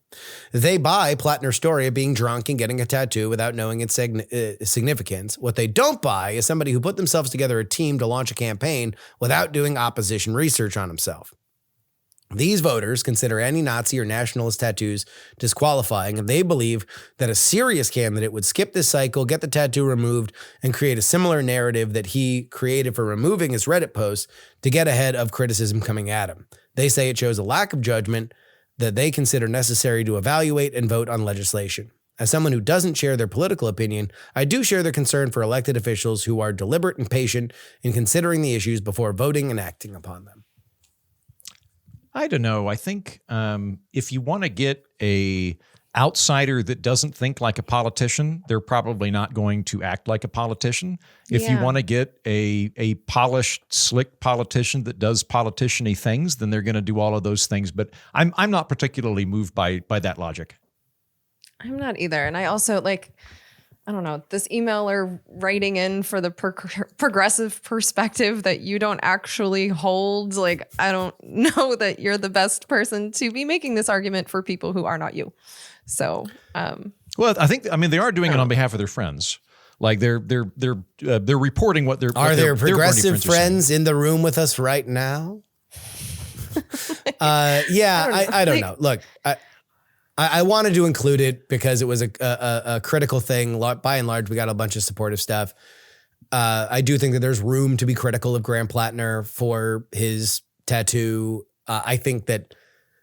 They buy Plattner's story of being drunk and getting a tattoo without knowing its significance. What they don't buy is somebody who put themselves together a team to launch a campaign without doing opposition research on himself. These voters consider any Nazi or nationalist tattoos disqualifying, and they believe that a serious candidate would skip this cycle, get the tattoo removed, and create a similar narrative that he created for removing his Reddit posts to get ahead of criticism coming at him. They say it shows a lack of judgment that they consider necessary to evaluate and vote on legislation. As someone who doesn't share their political opinion, I do share their concern for elected officials who are deliberate and patient in considering the issues before voting and acting upon them. I don't know. I think if you want to get a outsider that doesn't think like a politician, they're probably not going to act like a politician. If you want to get a polished, slick politician that does politician-y things, then they're going to do all of those things. But I'm not particularly moved by that logic. I'm not either. And I also I don't know, this emailer writing in for the progressive perspective that you don't actually hold. I don't know that you're the best person to be making this argument for people who are not you. So, well, they are doing it on behalf of their friends. Like they're reporting what they're. Are there progressive friends in the room with us right now? I don't know. Look, I wanted to include it because it was a critical thing. By and large, we got a bunch of supportive stuff. I do think that there's room to be critical of Graham Plattner for his tattoo. I think that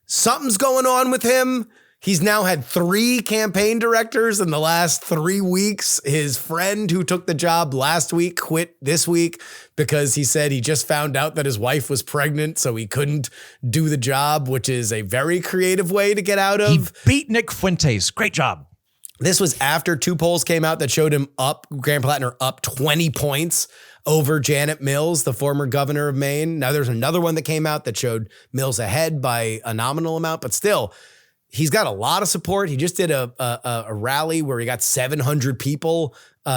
something's going on with him. He's now had 3 campaign directors in the last 3 weeks. His friend who took the job last week quit this week because he said he just found out that his wife was pregnant, so he couldn't do the job, which is a very creative way to get out of. He beat Nick Fuentes. Great job. This was after 2 polls came out that showed him Graham Plattner up 20 points over Janet Mills, the former governor of Maine. Now there's another one that came out that showed Mills ahead by a nominal amount, but still, he's got a lot of support. He just did a rally where he got 700 people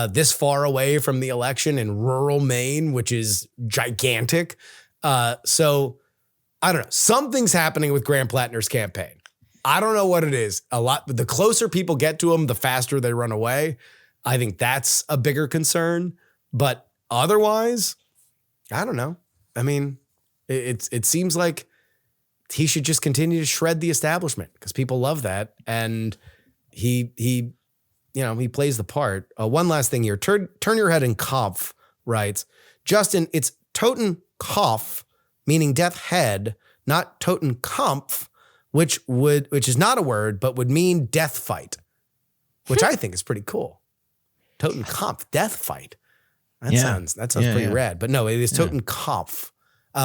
this far away from the election in rural Maine, which is gigantic. So I don't know. Something's happening with Graham Plattner's campaign. I don't know what it is. The closer people get to him, the faster they run away. I think that's a bigger concern. But otherwise, I don't know. I mean, it seems like he should just continue to shred the establishment because people love that. And he plays the part. One last thing here. Turn your head and cough writes, Justin, it's Totenkopf, meaning death head, not Totenkampf, which is not a word, but would mean death fight, which I think is pretty cool. Totenkopf, death fight. That sounds pretty rad. But no, it is Totenkopf,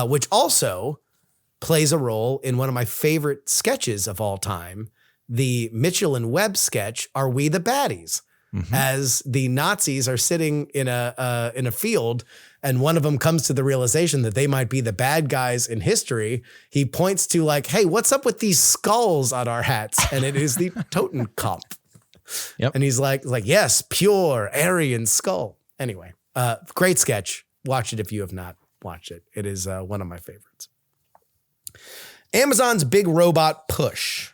which also plays a role in one of my favorite sketches of all time, the Mitchell and Webb sketch, Are We the Baddies? Mm-hmm. As the Nazis are sitting in a field and one of them comes to the realization that they might be the bad guys in history, he points to like, hey, what's up with these skulls on our hats? And it is the Totenkopf. Yep. And he's like, yes, pure Aryan skull. Anyway, great sketch. Watch it if you have not watched it. It is one of my favorites. Amazon's big robot push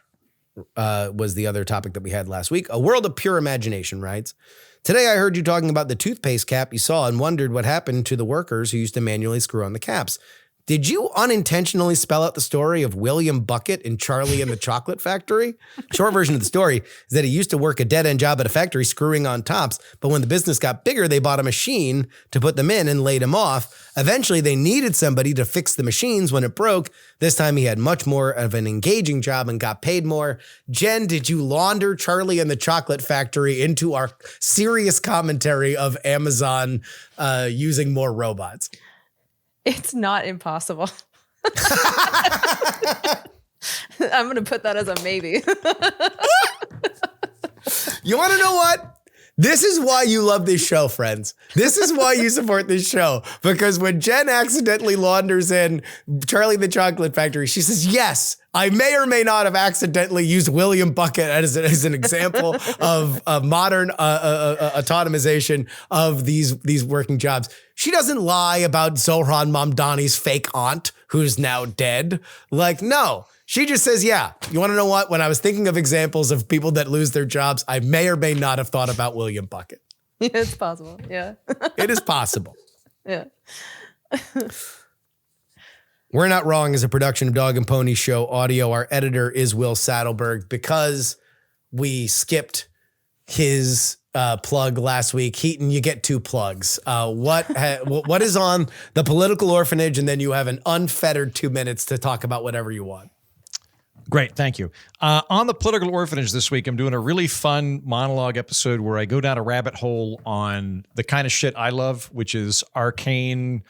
was the other topic that we had last week. A World of Pure Imagination writes, today I heard you talking about the toothpaste cap you saw and wondered what happened to the workers who used to manually screw on the caps. Did you unintentionally spell out the story of William Bucket in Charlie and the Chocolate Factory? Short version of the story is that he used to work a dead-end job at a factory screwing on tops, but when the business got bigger, they bought a machine to put them in and laid him off. Eventually, they needed somebody to fix the machines when it broke. This time, he had much more of an engaging job and got paid more. Jen, did you launder Charlie and the Chocolate Factory into our serious commentary of Amazon using more robots? It's not impossible. I'm going to put that as a maybe. You want to know what? This is why you love this show, friends. This is why you support this show. Because when Jen accidentally launders in Charlie and the Chocolate Factory, she says, yes, I may or may not have accidentally used William Bucket as an example of modern autonomization of these working jobs. She doesn't lie about Zohran Mamdani's fake aunt, who's now dead. Like, no. She just says, yeah, you want to know what? When I was thinking of examples of people that lose their jobs, I may or may not have thought about William Bucket. Yeah, it's possible. Yeah. It is possible. Yeah. We're Not Wrong is a production of Dog and Pony Show Audio. Our editor is Will Saddleberg. Because we skipped his plug last week, Heaton, you get 2 plugs. What is on the political orphanage? And then you have an unfettered 2 minutes to talk about whatever you want. Great, thank you. On the political orphanage this week, I'm doing a really fun monologue episode where I go down a rabbit hole on the kind of shit I love, which is arcane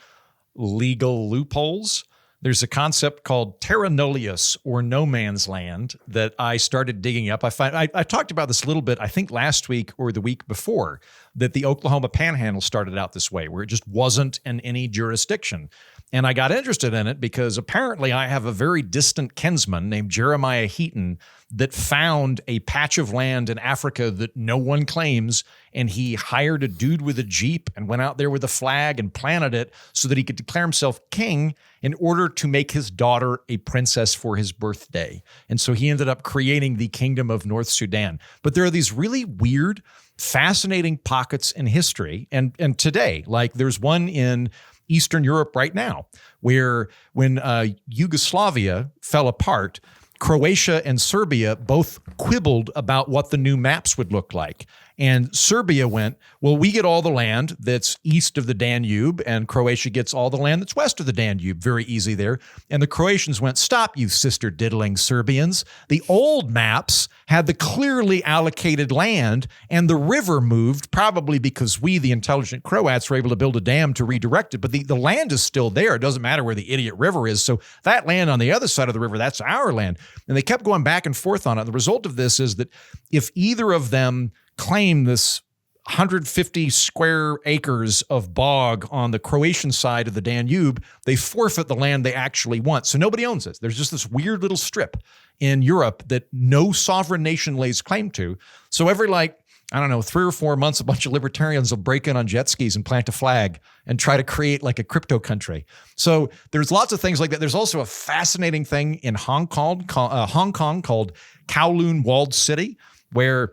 legal loopholes. There's a concept called terra nullius, or no man's land, that I started digging up. I talked about this a little bit, I think last week or the week before, that the Oklahoma Panhandle started out this way, where it just wasn't in any jurisdiction. And I got interested in it because apparently I have a very distant kinsman named Jeremiah Heaton that found a patch of land in Africa that no one claims, and he hired a dude with a Jeep and went out there with a flag and planted it so that he could declare himself king in order to make his daughter a princess for his birthday. And so he ended up creating the Kingdom of North Sudan. But there are these really weird, fascinating pockets in history and today. Like there's one in Eastern Europe right now, where when Yugoslavia fell apart, Croatia and Serbia both quibbled about what the new maps would look like. And Serbia went, well, we get all the land that's east of the Danube, and Croatia gets all the land that's west of the Danube. Very easy there. And the Croatians went, stop, you sister diddling Serbians. The old maps had the clearly allocated land, and the river moved, probably because we, the intelligent Croats, were able to build a dam to redirect it. But the land is still there. It doesn't matter where the idiot river is. So that land on the other side of the river, that's our land. And they kept going back and forth on it. And the result of this is that if either of them claim this 150 square acres of bog on the Croatian side of the Danube, they forfeit the land they actually want. So nobody owns it. There's just this weird little strip in Europe that no sovereign nation lays claim to. So every 3 or 4 months, a bunch of libertarians will break in on jet skis and plant a flag and try to create like a crypto country. So there's lots of things like that. There's also a fascinating thing in Hong Kong called Kowloon Walled City, where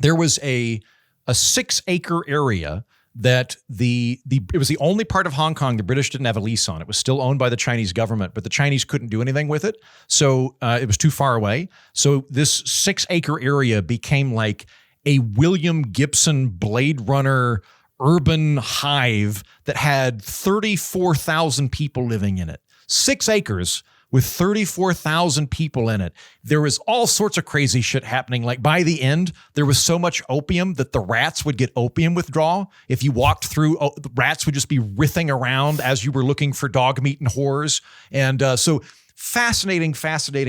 there was a 6-acre area that it was the only part of Hong Kong the British didn't have a lease on. It was still owned by the Chinese government, but the Chinese couldn't do anything with it. So it was too far away. So this 6-acre area became like a William Gibson Blade Runner urban hive that had 34,000 people living in it. 6 acres with 34,000 people in it. There was all sorts of crazy shit happening. Like by the end, there was so much opium that the rats would get opium withdrawal. If you walked through, the rats would just be writhing around as you were looking for dog meat and whores. And so fascinating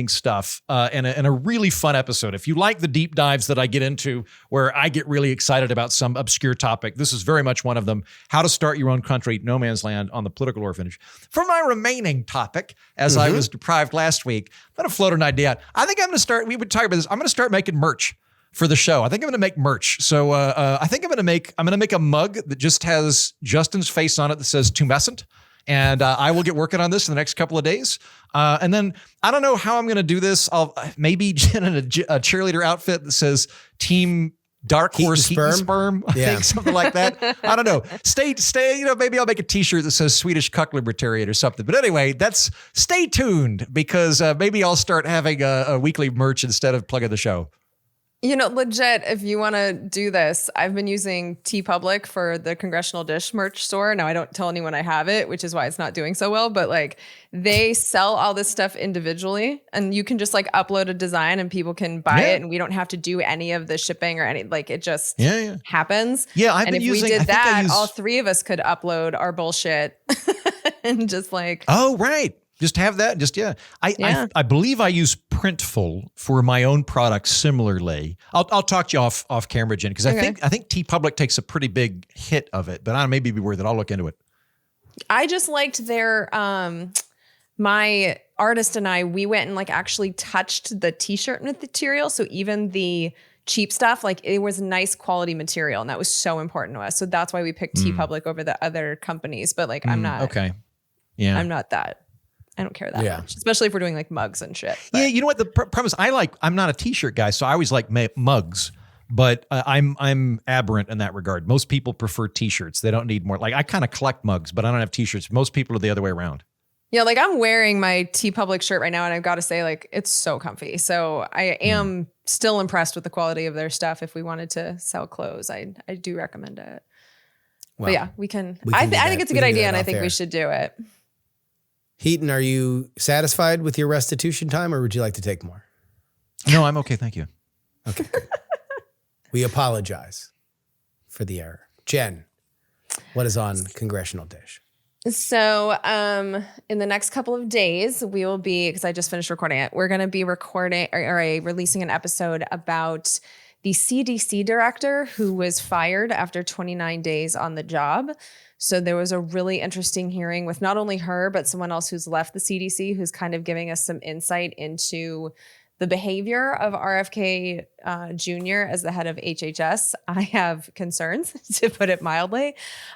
stuff, and a really fun episode. If you like the deep dives that I get into where I get really excited about some obscure topic, this is very much one of them. How to start your own country, no man's land on the political orphanage. For my remaining topic, as I was deprived last week, I'm going to float an idea out. I think I'm going to start, we would talk about this, I'm going to start making merch for the show. I think I'm going to make merch. So I think I'm going to make a mug that just has Justin's face on it that says tumescent. And I will get working on this in the next couple of days. And then I don't know how I'm going to do this. I'll maybe get in a cheerleader outfit that says Team Dark Horse Heat and Sperm. I think something like that. I don't know. Stay. Maybe I'll make a T-shirt that says Swedish Cuck Libertarian or something. But anyway, stay tuned because maybe I'll start having a weekly merch instead of plugging the show. Legit, if you want to do this, I've been using TeePublic for the Congressional Dish merch store. Now, I don't tell anyone I have it, which is why it's not doing so well. But they sell all this stuff individually, and you can just upload a design and people can buy it, and we don't have to do any of the shipping or any. It just happens. Yeah, and if we did that, all 3 of us could upload our bullshit and just Oh, right. Just have that. I believe I use Printful for my own products similarly. I'll talk to you off camera, Jen, because I think TeePublic takes a pretty big hit of it, but I may be worth it. I'll look into it. I just liked their my artist and I, we went and actually touched the t-shirt material. So even the cheap stuff, it was nice quality material, and that was so important to us. So that's why we picked TeePublic over the other companies. But I'm not okay. Yeah, I'm not that. I don't care that much, especially if we're doing mugs and shit. But. Yeah, you know what the problem is? I'm not a t-shirt guy, so I always like mugs, but I'm aberrant in that regard. Most people prefer t-shirts; they don't need more. I kind of collect mugs, but I don't have t-shirts. Most people are the other way around. Yeah, I'm wearing my TeePublic shirt right now, and I've got to say, it's so comfy. So I am still impressed with the quality of their stuff. If we wanted to sell clothes, I do recommend it. Well, but yeah, we can I think it's a good idea, and I think we should do it. Heaton, are you satisfied with your restitution time, or would you like to take more? No, I'm okay. Thank you. Okay. We apologize for the error. Jen, what is on Congressional Dish? So in the next couple of days, we will be, because I just finished recording it, we're going to be releasing an episode about the CDC director who was fired after 29 days on the job. So there was a really interesting hearing with not only her, but someone else who's left the CDC, who's kind of giving us some insight into the behavior of RFK Jr. as the head of HHS. I have concerns, to put it mildly.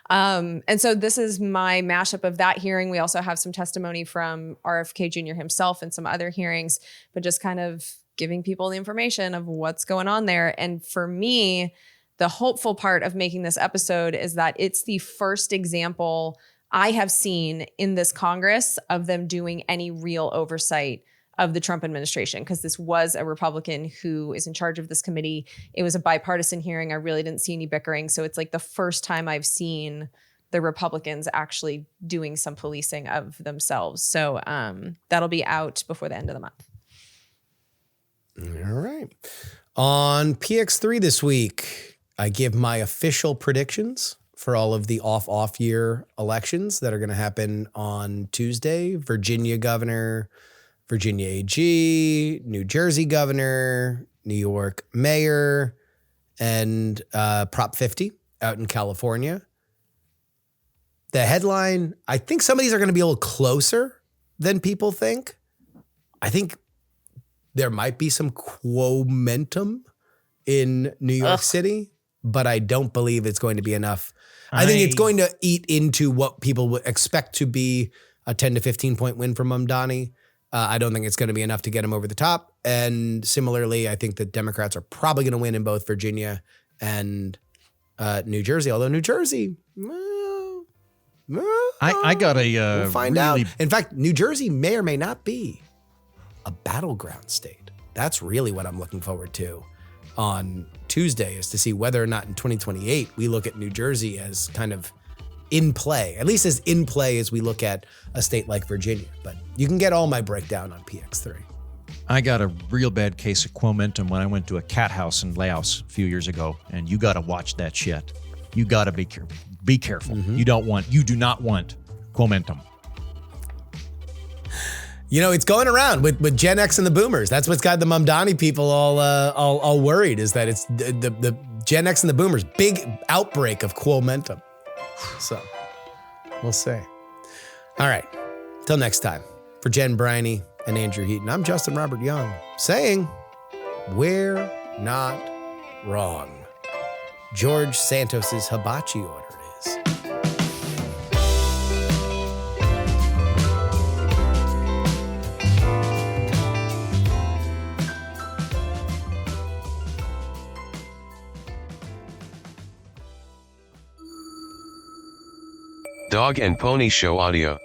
And so this is my mashup of that hearing. We also have some testimony from RFK Jr. himself and some other hearings, but just kind of giving people the information of what's going on there. And for me, the hopeful part of making this episode is that it's the first example I have seen in this Congress of them doing any real oversight of the Trump administration, because this was a Republican who is in charge of this committee. It was a bipartisan hearing. I really didn't see any bickering. So it's like the first time I've seen the Republicans actually doing some policing of themselves. So that'll be out before the end of the month. All right. On PX3 this week, I give my official predictions for all of the off year elections that are going to happen on Tuesday. Virginia governor, Virginia AG, New Jersey governor, New York mayor, and Prop 50 out in California. The headline, I think some of these are going to be a little closer than people think. I think there might be some quo-momentum in New York City, but I don't believe it's going to be enough. I think it's going to eat into what people would expect to be a 10 to 15 point win for Mamdani. I don't think it's going to be enough to get him over the top. And similarly, I think that Democrats are probably going to win in both Virginia and New Jersey, although New Jersey... I got we'll find out. In fact, New Jersey may or may not be a battleground state. That's really what I'm looking forward to on Tuesday, is to see whether or not in 2028 we look at New Jersey as kind of in play, at least as in play as we look at a state like Virginia. But you can get all my breakdown on PX3. I got a real bad case of quomentum when I went to a cat house in Laos a few years ago, and you got to watch that shit. You got to be careful. Be careful. Mm-hmm. You do not want quomentum. You know, it's going around with Gen X and the Boomers. That's what's got the Mamdani people all worried, is that it's the Gen X and the Boomers. Big outbreak of quomentum. So we'll see. All right. Till next time. For Jen Briney and Andrew Heaton, I'm Justin Robert Young, saying we're not wrong. George Santos's hibachi order is. Dog and Pony Show audio.